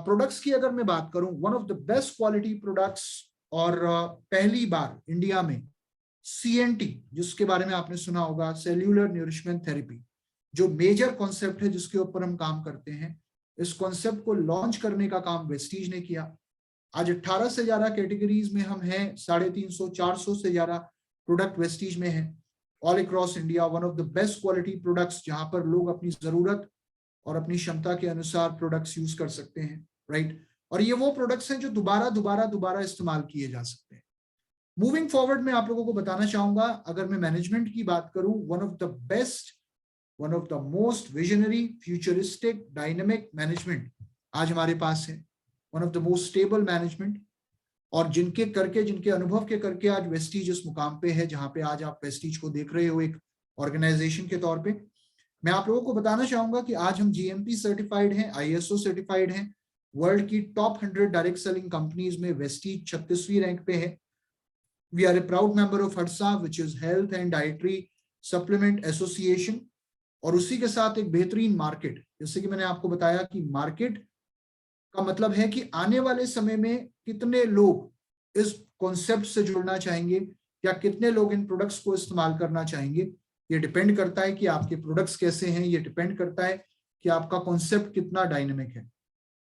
Products की अगर मैं बात करूं, one of the best quality products, और पहली बार इंडिया में सीएनटी, जिसके बारे में आपने सुना होगा, सेल्यूलर न्यूरिशमेंट थेरेपी, जो मेजर कॉन्सेप्ट है जिसके ऊपर हम काम करते हैं, इस कॉन्सेप्ट को लॉन्च करने का काम वेस्टीज ने किया। आज 18 से ज्यादा कैटेगरीज में हम हैं, 350-400 से ज्यादा प्रोडक्ट वेस्टीज में हैं all across India. One of the best quality products, जहां पर लोग अपनी जरूरत और अपनी क्षमता के अनुसार प्रोडक्ट्स यूज कर सकते हैं, राइट। और ये वो प्रोडक्ट्स हैं जो दोबारा दोबारा दोबारा इस्तेमाल किए जा सकते हैं। मूविंग फॉरवर्ड में आप लोगों को बताना चाहूंगा, अगर मैं मैनेजमेंट की बात करूं, one of the best, one of the most visionary, futuristic, dynamic management आज हमारे पास है। One of the most stable management, और जिनके अनुभव के करके आज वेस्टीज इस मुकाम पे है जहां पे आज आप वेस्टीज को देख रहे हो एक ऑर्गेनाइजेशन के तौर पे। मैं आप लोगों को बताना चाहूंगा कि आज हम जीएमपी सर्टिफाइड हैं, आईएसओ सर्टिफाइड हैं। वर्ल्ड की टॉप 100 डायरेक्ट सेलिंग कंपनीज में वेस्टीज 36वीं रैंक पे है। We are a proud member of HADSA, which is health and dietary supplement association. और उसी के साथ एक बेहतरीन मार्केट, जैसे कि मैंने आपको बताया कि मार्केट का मतलब है कि आने वाले समय में कितने लोग इस कॉन्सेप्ट से जुड़ना चाहेंगे या कितने लोग इन प्रोडक्ट्स को इस्तेमाल करना चाहेंगे। ये डिपेंड करता है कि आपके प्रोडक्ट्स कैसे हैं, ये डिपेंड करता है कि आपका कॉन्सेप्ट कितना डायनेमिक है।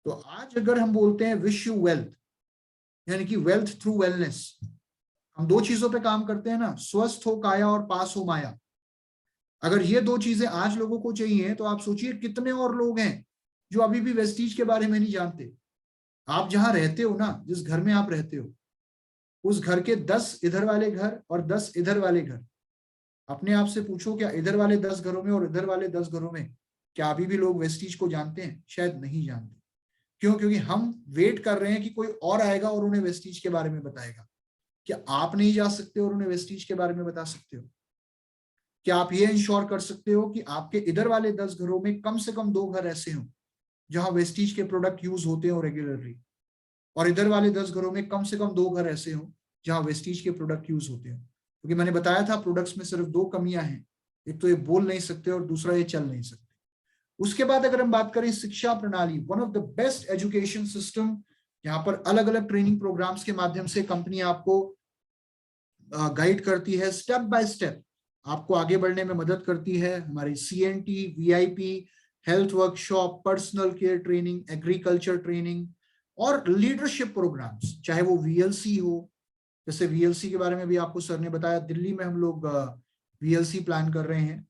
तो आज अगर हम बोलते हैं विश यू वेल्थ, यानी कि वेल्थ थ्रू वेलनेस, हम दो चीजों पे काम करते हैं ना, स्वस्थ हो काया और पास हो माया। अगर ये दो चीजें आज लोगों को चाहिए, तो आप सोचिए कितने और लोग हैं जो अभी भी वेस्टीज के बारे में नहीं जानते। आप जहां रहते हो ना, जिस घर में आप रहते हो, उस घर के 10 इधर वाले घर और 10 इधर वाले घर, अपने आप से पूछो, क्या इधर वाले 10 घरों में और इधर वाले 10 घरों में क्या अभी भी लोग वेस्टीज को जानते हैं? शायद नहीं जानते। क्यों? क्योंकि हम वेट कर रहे हैं कि कोई और आएगा और उन्हें वेस्टीज के बारे में बताएगा। क्या आप नहीं जा सकते और उन्हें वेस्टीज के बारे में बता सकते हो? क्या आप ये इंश्योर कर सकते हो कि आपके इधर वाले 10 घरों में कम से कम 2 घर ऐसे हों जहां वेस्टीज के प्रोडक्ट यूज होते हो रेगुलरली, और इधर वाले 10 घरों में कम से कम 2 घर ऐसे हों जहां वेस्टीज के प्रोडक्ट यूज होते हो? क्योंकि मैंने बताया था प्रोडक्ट्स में सिर्फ 2 कमियां हैं, एक तो ये बोल नहीं सकते और दूसरा ये चल नहीं सकते। उसके बाद अगर हम बात करें शिक्षा प्रणाली, one of the best education system, यहाँ पर अलग अलग ट्रेनिंग प्रोग्राम्स के माध्यम से कंपनी आपको गाइड करती है, स्टेप बाय स्टेप आपको आगे बढ़ने में मदद करती है। हमारी CNT, VIP, health workshop, personal care training, agriculture training और लीडरशिप प्रोग्राम्स, चाहे वो वीएलसी हो, जैसे वीएलसी के बारे में भी आपको सर ने बताया, दिल्ली में हम लोग वीएलसी प्लान कर रहे हैं,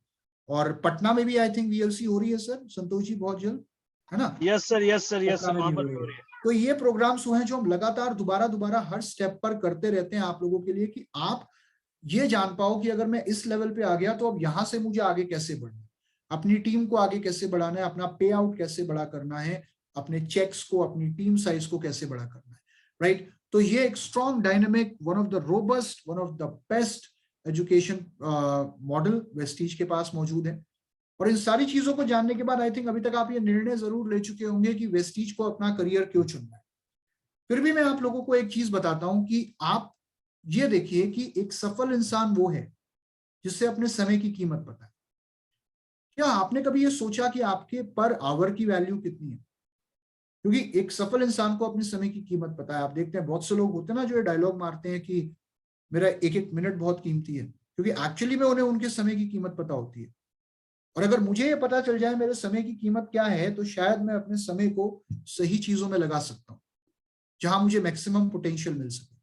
और पटना में भी आई थिंक वीएलसी हो रही है सर संतोष जी बहुत जल्द, है ना? Yes sir, yes sir, yes sir, वहां पर हो रही है। तो ये प्रोग्राम्स वो हैं जो हम लगातार दोबारा दोबारा हर स्टेप पर करते रहते हैं आप लोगों के लिए, कि आप ये जान पाओ कि अगर मैं इस लेवल पे आ गया तो अब यहां से मुझे आगे कैसे बढ़ना है, अपनी टीम को आगे कैसे बढ़ाना है, अपना पे आउट कैसे बड़ा करना है, अपने चेक्स को, अपनी टीम साइज को कैसे बड़ा करना है, राइट। तो ये एक strong, dynamic, one of the robust, one of the best education model Vestige के पास मौजूद है। और इन सारी चीजों को जानने के बाद आई थिंक अभी तक आप ये निर्णय जरूर ले चुके होंगे कि वेस्टीज को अपना करियर क्यों चुनना है। फिर भी मैं आप लोगों को एक चीज बताता हूं कि आप ये देखिए कि एक सफल इंसान वो है जिससे अपने समय की कीमत पता है। क्या आपने कभी ये सोचा कि आपके पर आवर की वैल्यू कितनी है? क्योंकि एक सफल इंसान को अपने समय की कीमत पता है। आप देखते हैं बहुत से लोग होते हैं ना जो ये डायलॉग मारते हैं कि मेरा एक एक मिनट बहुत कीमती है, क्योंकि एक्चुअली में उन्हें उनके समय की कीमत पता होती है। और अगर मुझे ये पता चल जाए मेरे समय की कीमत क्या है, तो शायद मैं अपने समय को सही चीजों में लगा सकता हूँ जहां मुझे मैक्सिमम पोटेंशियल मिल सके।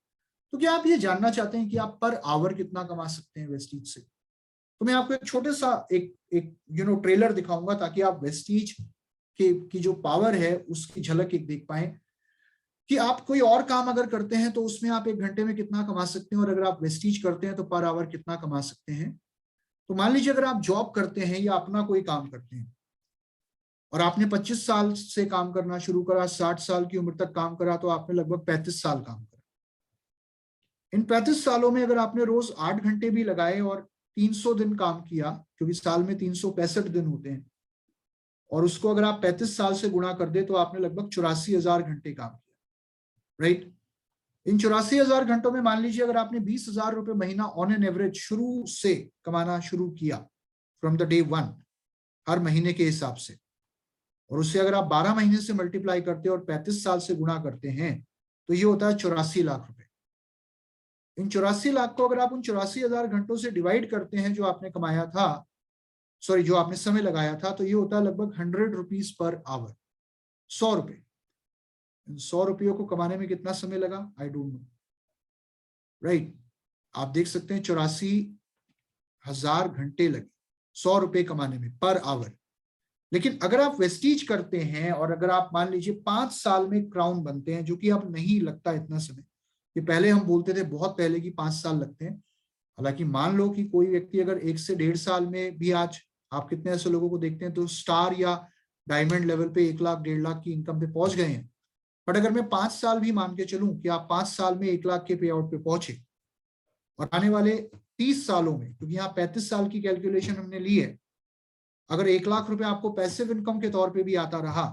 तो क्या आप ये जानना चाहते हैं कि आप पर आवर कितना कमा सकते हैं वेस्टीज से? तो मैं आपको एक छोटे सा एक एक ट्रेलर दिखाऊंगा ताकि आप वेस्टीज की जो पावर है उसकी झलक एक देख पाए कि आप कोई और काम अगर करते हैं तो उसमें आप 1 घंटे में कितना कमा सकते हैं, और अगर आप वेस्टीज करते हैं तो पर आवर कितना कमा सकते हैं। तो मान लीजिए अगर आप जॉब करते हैं या अपना कोई काम करते हैं और आपने 25 साल से काम करना शुरू करा, 60 साल की उम्र तक काम करा, तो आपने लगभग 35 साल काम करा। इन 35 सालों में अगर आपने रोज 8 घंटे भी लगाए और 300 दिन काम किया, क्योंकि साल में 365 दिन होते हैं, और उसको अगर आप 35 साल से गुणा कर दे तो आपने लगभग 84,000 घंटे काम किया, राइट। इन 84,000 घंटों में मान लीजिए अगर आपने 20,000 रुपए महीना ऑन एन एवरेज शुरू से कमाना शुरू किया, फ्रॉम द डे वन, हर महीने के हिसाब से, और उससे अगर आप 12 महीने से मल्टीप्लाई करते हैं और 35 साल से गुणा करते हैं, तो ये होता है 84 लाख रुपए। इन 84 लाख को अगर आप उन 84,000 घंटों से डिवाइड करते हैं जो आपने कमाया था, सॉरी जो आपने समय लगाया था, तो ये होता है लगभग 100 रुपीज पर आवर, 100 रुपए। 100 रुपयों को कमाने में कितना समय लगा, आई डोंट नो, राइट। आप देख सकते हैं 84,000 घंटे लगे 100 रुपए कमाने में पर आवर। लेकिन अगर आप वेस्टीज करते हैं और अगर आप मान लीजिए 5 साल में क्राउन बनते हैं, जो कि अब नहीं लगता इतना समय, कि पहले हम बोलते थे बहुत पहले की 5 साल लगते हैं। हालांकि मान लो कि कोई व्यक्ति अगर 1 से 1.5 साल में भी, आज आप कितने ऐसे लोगों को देखते हैं तो स्टार या डायमंड लेवल पे 1 लाख 1.5 लाख की इनकम पे पहुंच गए हैं। बट अगर मैं 5 साल भी मान के चलूं कि आप 5 साल में 1 लाख के पे आउट पे पहुंचे, और आने वाले 30 सालों में, क्योंकि यहाँ 35 साल की कैलकुलेशन हमने ली है, अगर 1 लाख रुपए आपको पैसिव इनकम के तौर पे भी आता रहा,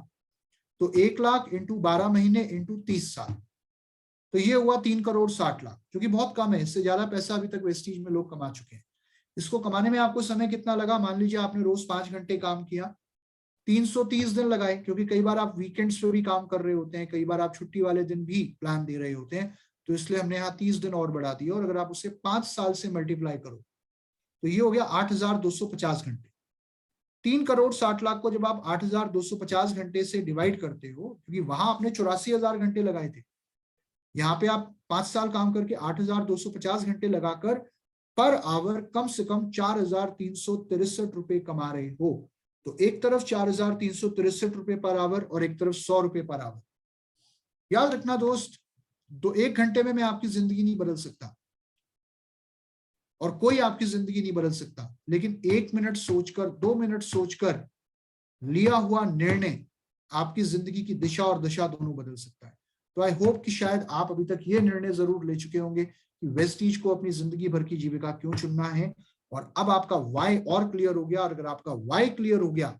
तो 1 लाख इंटू 12 महीने इंटू 30 साल, तो ये हुआ 3,60,00,000, जो कि बहुत कम है। इससे ज्यादा पैसा अभी तक वेस्टीज में लोग कमा चुके हैं। इसको कमाने में आपको समय कितना लगा, मान लीजिए आपने रोज 5 घंटे काम किया, 330 दिन लगाए, क्योंकि कई बार आप वीकेंड्स पे भी काम कर रहे होते हैं, कई बार आप छुट्टी वाले दिन भी प्लान दे रहे होते हैं, तो इसलिए हमने यहाँ 30 दिन और बढ़ा दिया। और अगर आप उसे 5 साल से मल्टीप्लाई करो तो ये हो गया 8,250 घंटे। 3,60,00,000 को जब आप 8,250 घंटे से डिवाइड करते हो, क्योंकि वहां आपने 84,000 घंटे लगाए थे, यहाँ पे आप 5 साल काम करके 8,250 घंटे लगाकर पर आवर कम से कम 4,363 रुपए कमा रहे हो। तो एक तरफ 4,363 रुपए पर आवर और एक तरफ 100 रुपए पर आवर। याद रखना दोस्त, 1 घंटे में मैं आपकी जिंदगी नहीं बदल सकता और कोई आपकी जिंदगी नहीं बदल सकता, लेकिन 1 मिनट सोचकर, 2 मिनट सोचकर लिया हुआ निर्णय आपकी जिंदगी की दिशा और दशा दोनों बदल सकता है। तो आई होप कि शायद आप अभी तक ये निर्णय जरूर ले चुके होंगे कि वेस्टीज को अपनी जिंदगी भर की जीविका क्यों चुनना है, और अब आपका वाई और क्लियर हो गया। और अगर आपका वाई क्लियर हो गया,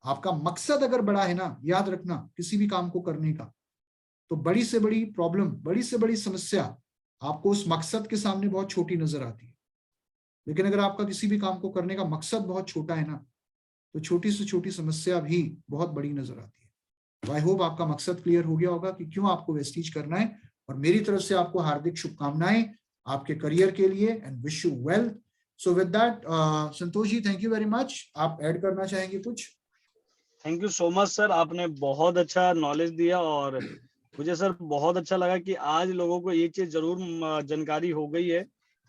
आपका मकसद अगर बड़ा है ना, याद रखना किसी भी काम को करने का, तो बड़ी से बड़ी प्रॉब्लम, बड़ी से बड़ी समस्या आपको उस मकसद के सामने बहुत छोटी नजर आती है। लेकिन अगर आपका किसी भी काम को करने का मकसद बहुत छोटा है ना, तो छोटी से छोटी समस्या भी बहुत बड़ी नजर आती है। तो आई होप आपका मकसद क्लियर हो गया होगा कि क्यों आपको वेस्टीज करना है। और मेरी तरफ से आपको हार्दिक शुभकामनाएं आपके करियर के लिए, and wish you well. So with that Santosh ji, thank you very much. आप ऐड करना चाहेंगे कुछ? Thank you so much sir, आपने बहुत अच्छा नॉलेज दिया। और मुझे सर बहुत अच्छा लगा कि आज लोगों को ये चीज जरूर जानकारी हो गई है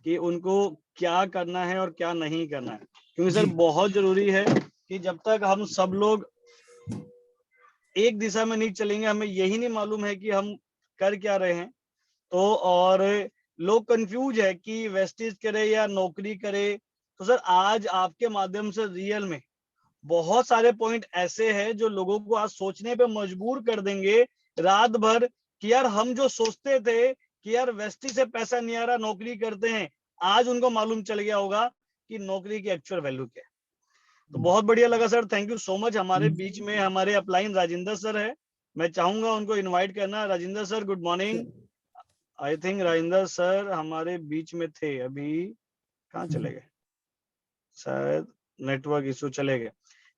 कि उनको क्या करना है और क्या नहीं करना है। क्योंकि सर बहुत जरूरी है कि जब तक हम सब लोग एक दिशा में नहीं चलेंगे, हमें यही नहीं मालूम है कि हम कर क्या रहे हैं। तो और लोग कंफ्यूज है कि वेस्टीज करे या नौकरी करे। तो सर आज आपके माध्यम से रियल में बहुत सारे पॉइंट ऐसे हैं जो लोगों को आज सोचने पे मजबूर कर देंगे रात भर, कि यार हम जो सोचते थे कि यार वेस्टी से पैसा नहीं आ रहा, नौकरी करते हैं, आज उनको मालूम चल गया होगा कि नौकरी की एक्चुअल वैल्यू क्या है। तो बहुत बढ़िया लगा sir, thank you so much. हमारे बीच में हमारे अपलाइन राजेंद्र सर है, मैं चाहूंगा उनको इनवाइट करना। Rajendra sir good morning. I think Rajendra sir हमारे बीच में थे, अभी कहाँ चले गए, शायद नेटवर्क इशू चले गए।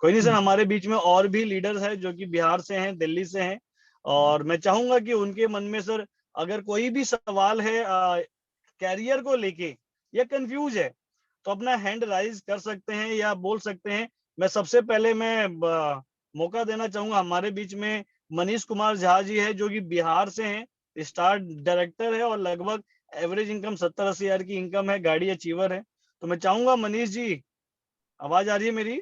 कोई नहीं सर, हमारे बीच में और भी लीडर्स हैं जो कि बिहार से हैं, दिल्ली से हैं। और मैं चाहूंगा कि उनके मन में सर अगर कोई भी सवाल है कैरियर को लेके या कंफ्यूज है तो अपना हैंड राइज कर सकते हैं या बोल सकते हैं। मैं सबसे पहले मौका देना चाहूंगा, हमारे बीच में मनीष कुमार झा जी है जो कि बिहार से हैं, स्टार डायरेक्टर है और लगभग एवरेज इनकम 70-80 हजार की इनकम है, गाड़ी अचीवर है। तो मैं चाहूंगा मनीष जी, आवाज आ रही है मेरी?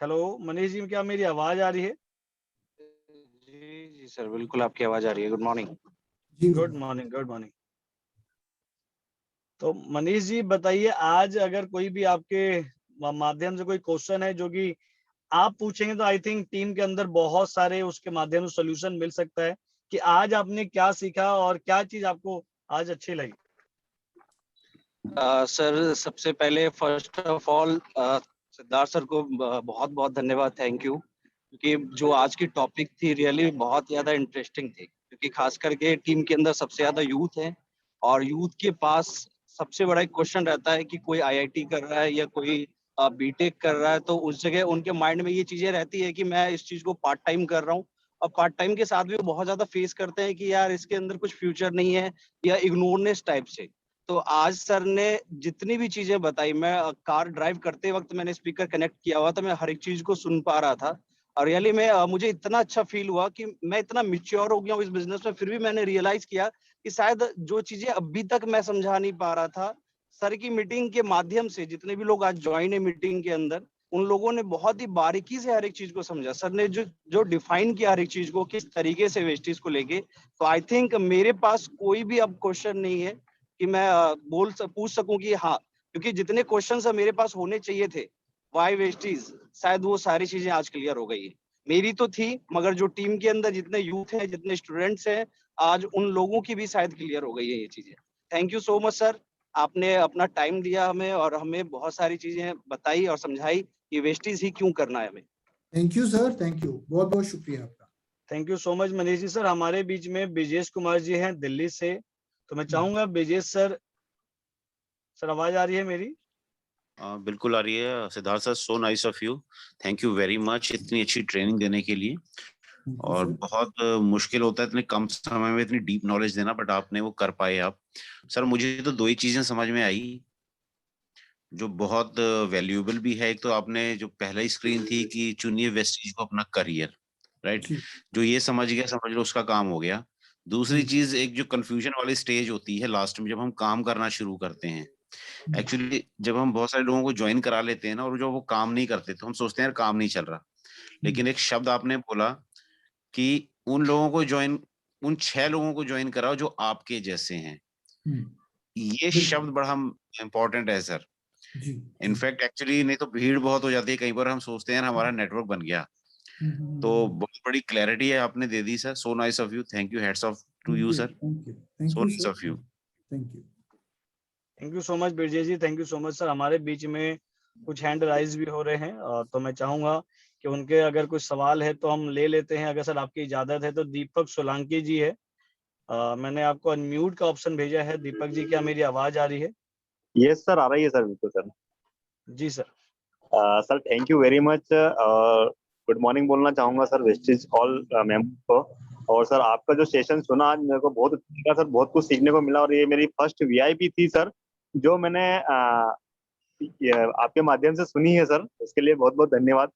हेलो मनीष जी, क्या मेरी आवाज आ रही है? जी जी सर, बिल्कुल आपकी आवाज आ रही है। Good morning. जी गुड मॉर्निंग, गुड मॉर्निंग। तो मनीष जी बताइए, आज अगर कोई भी आपके माध्यम से कोई क्वेश्चन है जो कि आप पूछेंगे तो आई थिंक टीम के अंदर बहुत सारे उसके माध्यम से सोल्यूशन मिल सकता है कि आज आपने क्या सीखा और क्या चीज आपको आज अच्छी लगी। सर सबसे पहले first of all Siddharth sir को बहुत बहुत धन्यवाद, थैंक यू, क्योंकि जो आज की टॉपिक थी रियली बहुत ज्यादा इंटरेस्टिंग थी, क्योंकि खास करके टीम के अंदर सबसे ज्यादा यूथ है और यूथ के पास सबसे बड़ा एक क्वेश्चन रहता है कि कोई आईआईटी कर रहा है या कोई बीटेक कर रहा है, तो उस जगह उनके माइंड में ये चीजें रहती है कि मैं इस चीज को पार्ट टाइम कर रहा हूँ, और पार्ट टाइम के साथ भी वो बहुत ज्यादा फेस करते हैं कि यार इसके अंदर कुछ फ्यूचर नहीं है या इग्नोरनेस टाइप से। तो आज सर ने जितनी भी चीजें बताई, मैं कार ड्राइव करते वक्त मैंने स्पीकर कनेक्ट किया हुआ था, मैं हर एक चीज को सुन पा रहा था, और रियली में मुझे इतना अच्छा फील हुआ कि मैं इतना मिच्योर हो गया हूँ इस बिजनेस में, फिर भी मैंने रियलाइज किया कि शायद जो चीजें अभी तक मैं समझा नहीं पा रहा था, सर की मीटिंग के माध्यम से जितने भी लोग आज ज्वाइन है मीटिंग के अंदर, उन लोगों ने बहुत ही बारीकी से हर एक चीज को समझा। सर ने जो जो डिफाइन किया हर एक चीज को किस तरीके से वेस्टेज को लेके, तो आई थिंक मेरे पास कोई भी अब क्वेश्चन नहीं है कि मैं पूछ सकूं कि हाँ, क्योंकि जितने क्वेश्चंस मेरे पास होने चाहिए थे वाई वेस्टीज, शायद वो सारी चीजें आज क्लियर हो गई है। मेरी तो थी, मगर जो टीम के अंदर जितने यूथ हैं, जितने स्टूडेंट्स हैं, आज उन लोगों की भी शायद क्लियर हो गई है ये चीजें। Thank you so much sir, आपने अपना टाइम दिया हमें और हमें बहुत सारी चीजें बताई और समझाई कि वेस्टीज ही क्यों करना है हमें। Thank you sir, thank you, बहुत बहुत शुक्रिया आपका। Thank you so much Manish ji. Sir हमारे बीच में ब्रिजेश कुमार जी हैं दिल्ली से, तो मैं चाहूंगा ब्रिजेश सर, सर आवाज आ रही है मेरी? बिल्कुल आ रही है Siddharth sir, so nice of you, thank you very much इतनी अच्छी ट्रेनिंग देने के लिए। और बहुत मुश्किल होता है इतने कम समय में इतनी डीप नॉलेज देना, बट आपने वो कर पाए आप। सर मुझे तो दो ही चीजें समझ में आई जो बहुत वैल्यूएबल भी है। एक तो आपने जो पहला ही स्क्रीन थी कि चुनिए वेस्टीज को अपना करियर, राइट, जो ये समझ गया समझ लो उसका काम हो गया। दूसरी चीज, एक जो कंफ्यूजन वाली स्टेज होती है लास्ट में जब हम काम करना शुरू करते हैं, एक्चुअली जब हम बहुत सारे लोगों को ज्वाइन करा लेते हैं ना और जो वो काम नहीं करते तो हम सोचते हैं यार काम नहीं चल रहा, लेकिन एक शब्द आपने बोला कि उन लोगों को ज्वाइन, उन 6 लोगों को ज्वाइन कराओ जो आपके जैसे हैं। ये शब्द बड़ा इम्पोर्टेंट है सर। इनफैक्ट एक्चुअली नहीं तो भीड़ बहुत हो जाती है, कई बार हम सोचते हैं हमारा नेटवर्क बन गया। तो बहुत बड़ी क्लैरिटी है आपने दे दी sir, so nice of you, thank you, heads off to you sir, so nice of you. Thank you so much Brijesh ji, thank you so much sir. हमारे बीच में कुछ हैंड राइज भी हो रहे हैं, तो मैं चाहूंगा कि उनके अगर कुछ सवाल है तो हम ले लेते हैं, अगर सर आपकी इजाजत है तो। दीपक सोलंकी जी है, मैंने आपको अनम्यूट का ऑप्शन भेजा है। दीपक जी, क्या मेरी आवाज आ रही है? यस सर, आ रही है सर, बिल्कुल सर। जी sir. Sir thank you very much, good morning बोलना चाहूंगा सर वेस्टेज ऑल मेंबर को। और सर आपका जो सेशन सुना आज मेरे को बहुत अच्छा लगा सर, बहुत कुछ सीखने को मिला, और ये मेरी फर्स्ट वीआईपी थी सर जो मैंने आपके माध्यम से सुनी है सर, उसके लिए बहुत बहुत धन्यवाद।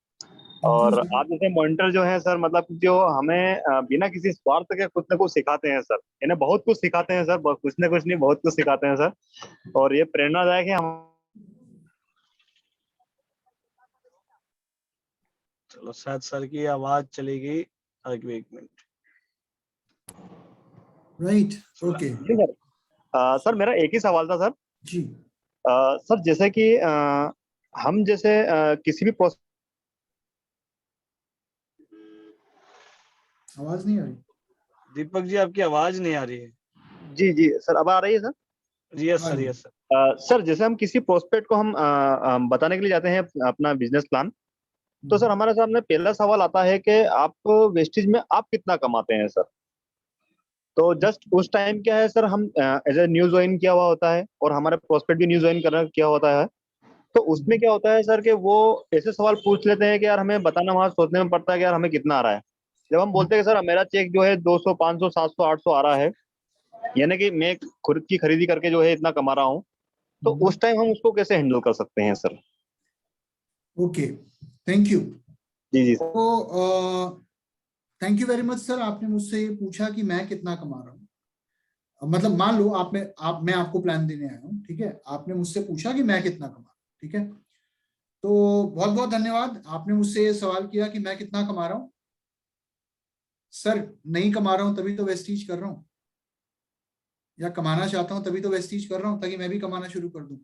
और आप जैसे मॉनिटर जो है सर, मतलब जो हमें बिना किसी स्वार्थ के कुछ न कुछ सिखाते हैं सर, इन्हें बहुत कुछ सिखाते हैं सर, कुछ न कुछ नहीं बहुत कुछ सिखाते हैं सर, और ये प्रेरणादायक है हम। चलो शायद सर की आवाज चली गई, एक मिनट। राइट, ओके सर मेरा एक ही सवाल था सर जी। सर जैसे कि हम जैसे किसी भी आवाज नहीं आ रही दीपक जी, आपकी आवाज नहीं आ रही है। जी जी सर, अब आ रही है sir? Yes sir, yes sir. Sir जैसे हम किसी प्रोस्पेक्ट को हम बताने के लिए जाते हैं अपना बिजनेस प्लान, तो सर हमारे सामने पहला सवाल आता है कि आप वेस्टेज में आप कितना कमाते हैं सर। तो जस्ट उस टाइम क्या है सर, हम एज ए न्यू ज्वाइन किया हुआ होता है और हमारे प्रोस्पेक्ट भी न्यू ज्वाइन करना किया होता है, तो उसमें क्या होता है सर कि वो ऐसे सवाल पूछ लेते हैं कि यार हमें बताना वहां सोचने में पड़ता है कि यार हमें कितना आ रहा है। जब हम बोलते हैं कि सर मेरा चेक जो है 200 500 700 800 आ रहा है, यानी कि मैं खुद की खरीदी करके जो है इतना कमा रहा हूँ, तो उस टाइम हम उसको कैसे हैंडल कर सकते हैं सर? Okay, thank you. जी जी सर। तो thank you very much sir, आपने मुझसे ये पूछा कि मैं कितना कमा रहा हूँ। मतलब मान लो मैं आपको प्लान देने आया हूँ, ठीक है, आपने मुझसे पूछा कि मैं कितना कमा रहा हूँ, ठीक है। तो बहुत बहुत धन्यवाद, आपने मुझसे ये सवाल किया कि मैं कितना कमा रहा हूँ। सर नहीं कमा रहा हूँ तभी तो वेस्टीज कर रहा हूँ, या कमाना चाहता हूँ तभी तो वेस्टीज कर रहा हूँ, ताकि मैं भी कमाना शुरू कर दूं।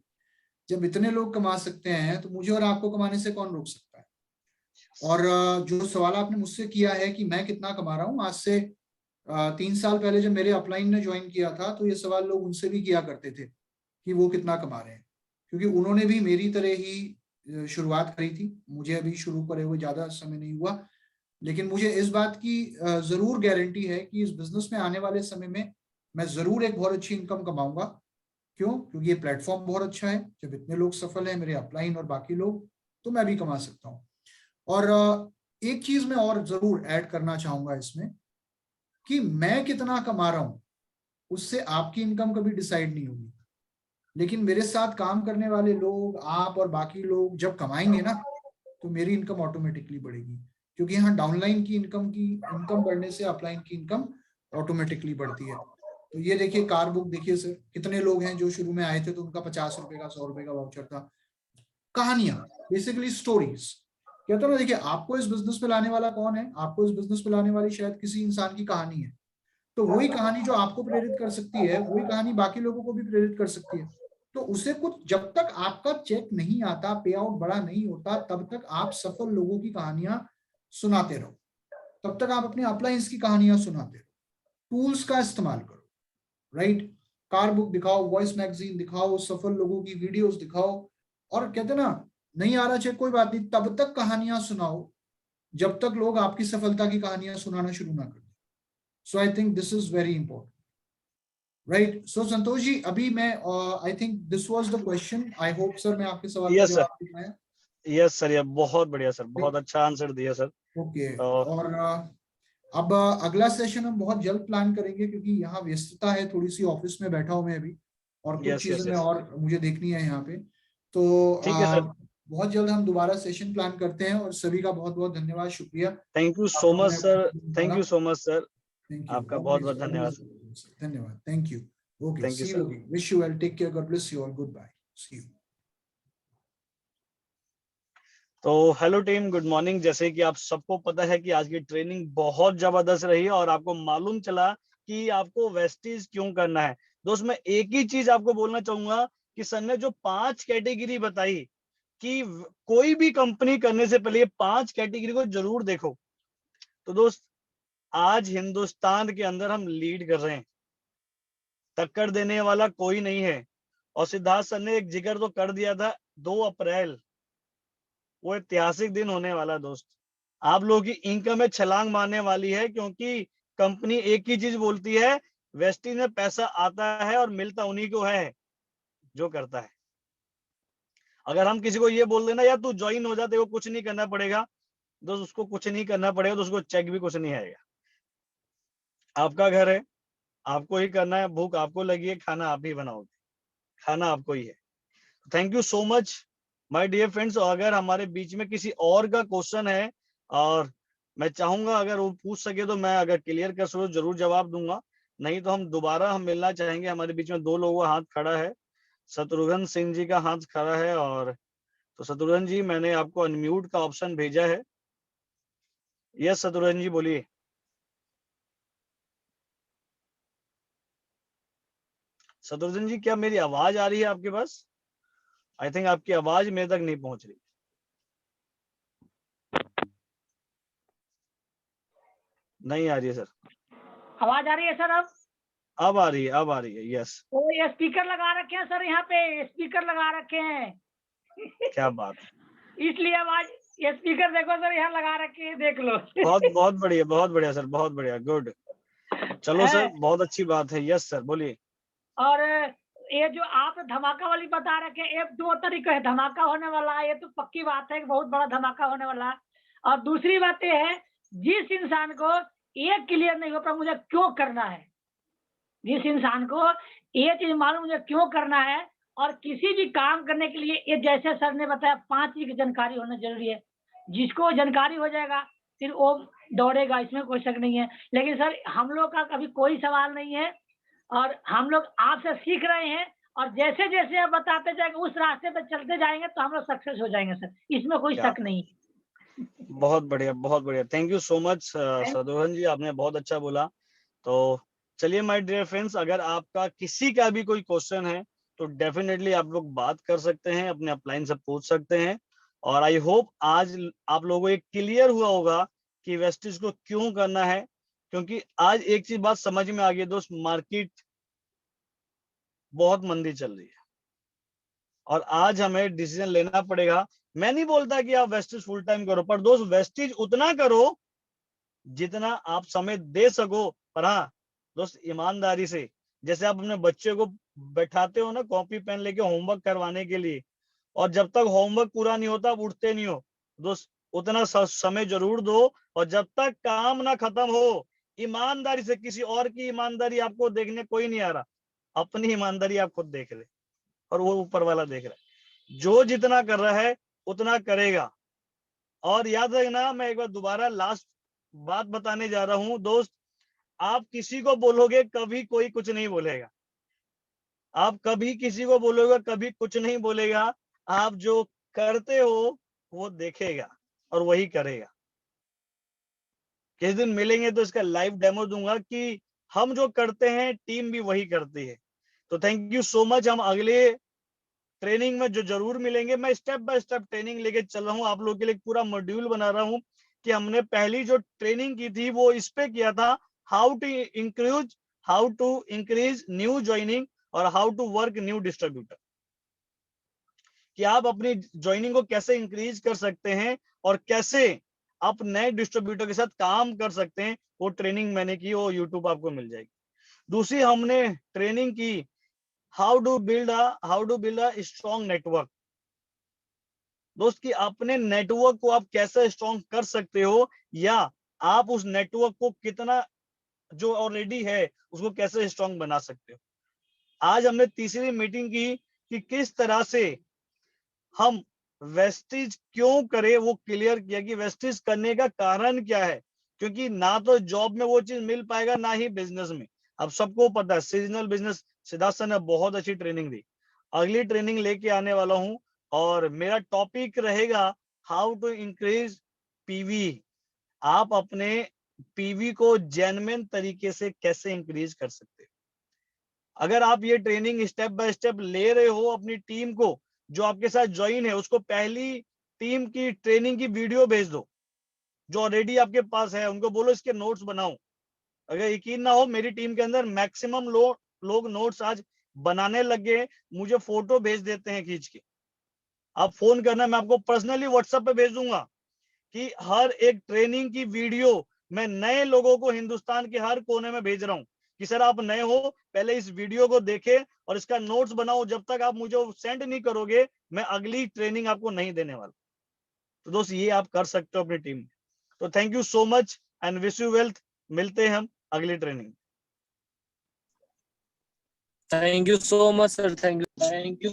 जब इतने लोग कमा सकते हैं तो मुझे और आपको कमाने से कौन रोक सकता है। और जो सवाल आपने मुझसे किया है कि मैं कितना कमा रहा हूँ, आज से 3 साल पहले जब मेरे अपलाइन ने ज्वाइन किया था तो ये सवाल लोग उनसे भी किया करते थे कि वो कितना कमा रहे हैं, क्योंकि उन्होंने भी मेरी तरह ही शुरुआत करी थी। मुझे अभी शुरू करे हुए ज्यादा समय नहीं हुआ, लेकिन मुझे इस बात की जरूर गारंटी है कि इस बिजनेस में आने वाले समय में मैं जरूर एक बहुत अच्छी इनकम कमाऊंगा। क्यों? क्योंकि ये प्लेटफॉर्म बहुत अच्छा है। जब इतने लोग सफल हैं, मेरे अपलाइन और बाकी लोग, तो मैं भी कमा सकता हूँ। और एक चीज मैं और जरूर ऐड करना चाहूंगा इसमें, कि मैं कितना कमा रहा हूं उससे आपकी इनकम कभी डिसाइड नहीं होगी, लेकिन मेरे साथ काम करने वाले लोग, आप और बाकी लोग जब कमाएंगे ना, तो मेरी इनकम ऑटोमेटिकली बढ़ेगी। क्योंकि यहाँ डाउनलाइन की इनकम बढ़ने से अपलाइन की इनकम ऑटोमेटिकली बढ़ती है। तो ये देखिए, कार बुक देखिए सर, कितने लोग हैं जो शुरू में आए थे तो उनका 50 रुपए का 100 रुपए का वाउचर था। कहानियां, बेसिकली स्टोरीज। कहता हूँ ना, देखिए आपको इस बिजनेस में लाने वाला कौन है, आपको इस बिजनेस में लाने वाली शायद किसी इंसान की कहानी है। तो वही कहानी जो आपको प्रेरित कर सकती है, वही कहानी बाकी लोगों को भी प्रेरित कर सकती है। तो उसे कुछ, जब तक आपका चेक नहीं आता, पे आउट बड़ा नहीं होता, तब तक आप सफल लोगों की कहानियां सुनाते रहो, तब तक आप अपने अपलाइंस की कहानियां सुनाते रहो। टूल्स का इस्तेमाल करो, राइट। कार बुक दिखाओ, वॉइस मैगजीन दिखाओ, सफल लोगों की वीडियोस दिखाओ, और कहते ना, नहीं आ रहा चेक कोई बात नहीं, तब तक कहानियां सुनाओ जब तक लोग आपकी सफलता की कहानियां सुनाना शुरू ना कर दें। So I think this is very important, right. So Santosh ji, अभी मैं I think this was the question. I hope sir मैं आपके सवाल का यस सर, जवाब दे पाया। यस सर, ये बहुत बढ़िया सर, बहुत अच्छा आंसर दिया सर। ओके, तो और अब अगला सेशन हम बहुत जल्द प्लान करेंगे, क्योंकि यहाँ व्यस्तता है थोड़ी सी, ऑफिस में बैठा हूँ मैं अभी, और कुछ यस चीजें यस मैं यस, और मुझे देखनी है यहाँ पे। तो ठीक है सर। बहुत जल्द हम दोबारा सेशन प्लान करते हैं, और सभी का बहुत बहुत धन्यवाद, शुक्रिया। थैंक यू आप सो लोगों मच ने सर, अपना time थैंक निकाला। You so much sir, thank you, आपका बहुत बहुत धन्यवाद। धन्यवाद, thank you. Okay, thank you see sir. You, wish you well, take care, God bless you all, good bye, see you. तो hello team, good morning. जैसे कि आप सबको पता है कि आज की ट्रेनिंग बहुत जबरदस्त रही है और आपको मालूम चला कि आपको वेस्टीज क्यों करना है। दोस्त, मैं एक ही चीज आपको बोलना चाहूंगा कि सर ने जो 5 कैटेगरी बताई, कि कोई भी कंपनी करने से पहले ये 5 कैटेगरी को जरूर देखो। तो दोस्त, आज हिंदुस्तान के अंदर हम लीड कर रहे हैं, टक्कर देने वाला कोई नहीं है। और सिद्धार्थ सर ने एक जिक्र तो कर दिया था, 2 अप्रैल, वो ऐतिहासिक दिन होने वाला दोस्त। आप लोगों की इनकम में छलांग मारने वाली है, क्योंकि कंपनी एक ही चीज बोलती है, वेस्टीज में पैसा आता है और मिलता उन्हीं को है जो करता है। अगर हम किसी को ये बोल देना यार तू ज्वाइन हो जाते, वो कुछ नहीं करना पड़ेगा दोस्त, उसको कुछ नहीं करना पड़ेगा तो उसको चेक भी कुछ नहीं आएगा। आपका घर है, आपको ही करना है, भूख आपको लगी है, खाना आप ही बनाओगे, खाना आपको ही है। Thank you so much my dear friends. अगर हमारे बीच में किसी और का क्वेश्चन है, और मैं चाहूंगा अगर वो पूछ सके तो मैं अगर क्लियर कर सकूं जरूर जवाब दूंगा, नहीं तो हम दोबारा मिलना चाहेंगे। हमारे बीच में 2 लोगों का हाथ खड़ा है, शत्रुघ्न सिंह जी का हाथ खड़ा है, और तो शत्रुघ्न जी, मैंने आपको अनम्यूट का ऑप्शन भेजा है। यस शत्रुघ्न जी, बोलिए। शत्रुघ्न जी, क्या मेरी आवाज आ रही है आपके पास? आई थिंक आपकी आवाज मेरे तक नहीं पहुंच रही। नहीं आ रही है सर। आवाज आ रही है सर अब आ रही है, अब आ रही है, यस। तो ये स्पीकर लगा रखे हैं सर, यहाँ पे स्पीकर लगा रखे हैं। क्या बात है। इसलिए आवाज, ये स्पीकर देखो सर, यहाँ लगा रखे हैं, देख लो। बहुत बहुत बढ़िया, बहुत बढ़िया सर, बहुत बढ़िया, गुड। चलो सर, बहुत अच्छी बात है। यस सर, बोलिए। और ये जो आप धमाका वाली बता रखे हैं, ये 2 तरीके है धमाका होने वाला है, ये तो पक्की बात है कि बहुत बड़ा धमाका होने वाला है। और दूसरी बात ये है, जिस इंसान को ये क्लियर नहीं हो पाया मुझे क्यों करना है, जिस इंसान को ये चीज मालूम मुझे क्यों करना है, और किसी भी काम करने के लिए ये जैसे सर ने बताया 5 चीज की जानकारी होना जरूरी है। जिसको जानकारी हो जाएगा फिर वो दौड़ेगा, इसमें कोई शक नहीं है। लेकिन सर हम लोग का कभी कोई सवाल नहीं है, और हम लोग आपसे सीख रहे हैं, और जैसे जैसे आप बताते जाएंगे उस रास्ते पे चलते जाएंगे तो हम लोग सक्सेस हो जाएंगे सर, इसमें कोई क्या शक नहीं। बहुत बढ़िया, बहुत बढ़िया। थैंक यू सो मच सदोहन जी, आपने बहुत अच्छा बोला। तो चलिए माय डियर फ्रेंड्स, अगर आपका किसी का भी कोई क्वेश्चन है तो डेफिनेटली आप लोग बात कर सकते हैं, अपने अपलाइन से पूछ सकते हैं। और आई होप आज आप लोगों को ये क्लियर हुआ होगा कि वेस्टिज को क्यों करना है, क्योंकि आज एक चीज बात समझ में आ गई दोस्त, मार्केट बहुत मंदी चल रही है और आज हमें डिसीजन लेना पड़ेगा। मैं नहीं बोलता कि आप वेस्टिज फुल टाइम करो, पर दोस्त वेस्टिज उतना करो जितना आप समय दे सको। पर हाँ दोस्त, ईमानदारी से, जैसे आप अपने बच्चे को बैठाते हो ना कॉपी पेन लेके होमवर्क करवाने के लिए, और जब तक होमवर्क पूरा नहीं होता आप उठते नहीं हो, दोस्त उतना समय जरूर दो। और जब तक काम ना खत्म हो, ईमानदारी से, किसी और की ईमानदारी आपको देखने कोई नहीं आ रहा, अपनी ईमानदारी आप खुद देख ले, और वो ऊपर वाला देख रहा है। जो जितना कर रहा है उतना करेगा। और याद रखना, मैं एक बार दोबारा लास्ट बात बताने जा रहा हूं दोस्त, आप किसी को बोलोगे कभी कोई कुछ नहीं बोलेगा, आप कभी किसी को बोलोगे कभी कुछ नहीं बोलेगा। आप जो करते हो वो देखेगा और वही करेगा। किस दिन मिलेंगे तो इसका लाइव डेमो दूंगा कि हम जो करते हैं टीम भी वही करती है। तो थैंक यू सो मच। हम अगले ट्रेनिंग में जो जरूर मिलेंगे, मैं स्टेप बाय स्टेप ट्रेनिंग लेके चल रहा हूँ आप लोगों के लिए, पूरा मॉड्यूल बना रहा हूँ। कि हमने पहली जो ट्रेनिंग की थी वो इस पे किया था, how to increase new joining और how to work new distributor, कि आप अपनी ज्वाइनिंग को कैसे इंक्रीज कर सकते हैं और कैसे आप नए डिस्ट्रीब्यूटर के साथ काम कर सकते हैं। वो ट्रेनिंग मैंने की, वो यूट्यूब आपको मिल जाएगी। दूसरी हमने ट्रेनिंग की how to build a strong network. दोस्त कि अपने नेटवर्क को आप कैसे स्ट्रॉन्ग कर सकते हो, या आप उस नेटवर्क को कितना जो ऑलरेडी है उसको कैसे स्ट्रॉन्ग बना सकते हो। आज हमने तीसरी मीटिंग की कि किस तरह से हम वेस्टिज क्यों करें, वो क्लियर किया कि वेस्टिज करने का कारण क्या है। क्योंकि ना तो जॉब में वो चीज मिल पाएगा, ना ही बिजनेस में। अब सबको पता है सीजनल बिजनेस, सिद्धार्थ सर ने बहुत अच्छी ट्रेनिंग दी। अगली ट्रेनिंग लेके आने वाला हूं और मेरा टॉपिक रहेगा हाउ टू इंक्रीज पीवी। आप अपने पीवी को जेन्युइन तरीके से कैसे इंक्रीज कर सकते हो। अगर आप ये ट्रेनिंग स्टेप बाय स्टेप ले रहे हो, अपनी टीम को जो आपके साथ ज्वाइन है उसको पहली टीम की ट्रेनिंग की वीडियो भेज दो। जो ऑलरेडी आपके पास है उनको बोलो इसके नोट्स बनाओ। अगर यकीन ना हो, मेरी टीम के अंदर मैक्सिमम लोग नोट्स आज बनाने लगे, मुझे फोटो भेज देते हैं खींच के। आप फोन करना, मैं आपको पर्सनली व्हाट्सएप पे भेज दूंगा कि हर एक ट्रेनिंग की वीडियो मैं नए लोगों को हिंदुस्तान के हर कोने में भेज रहा हूं कि सर आप नए हो, पहले इस वीडियो को देखें और इसका नोट्स बनाओ। जब तक आप मुझे सेंड नहीं करोगे मैं अगली ट्रेनिंग आपको नहीं देने वाला। तो दोस्त ये आप कर सकते हो अपनी टीम में। तो thank you so much and wish you wealth. मिलते हैं हम अगली training. Thank you so much sir, thank you.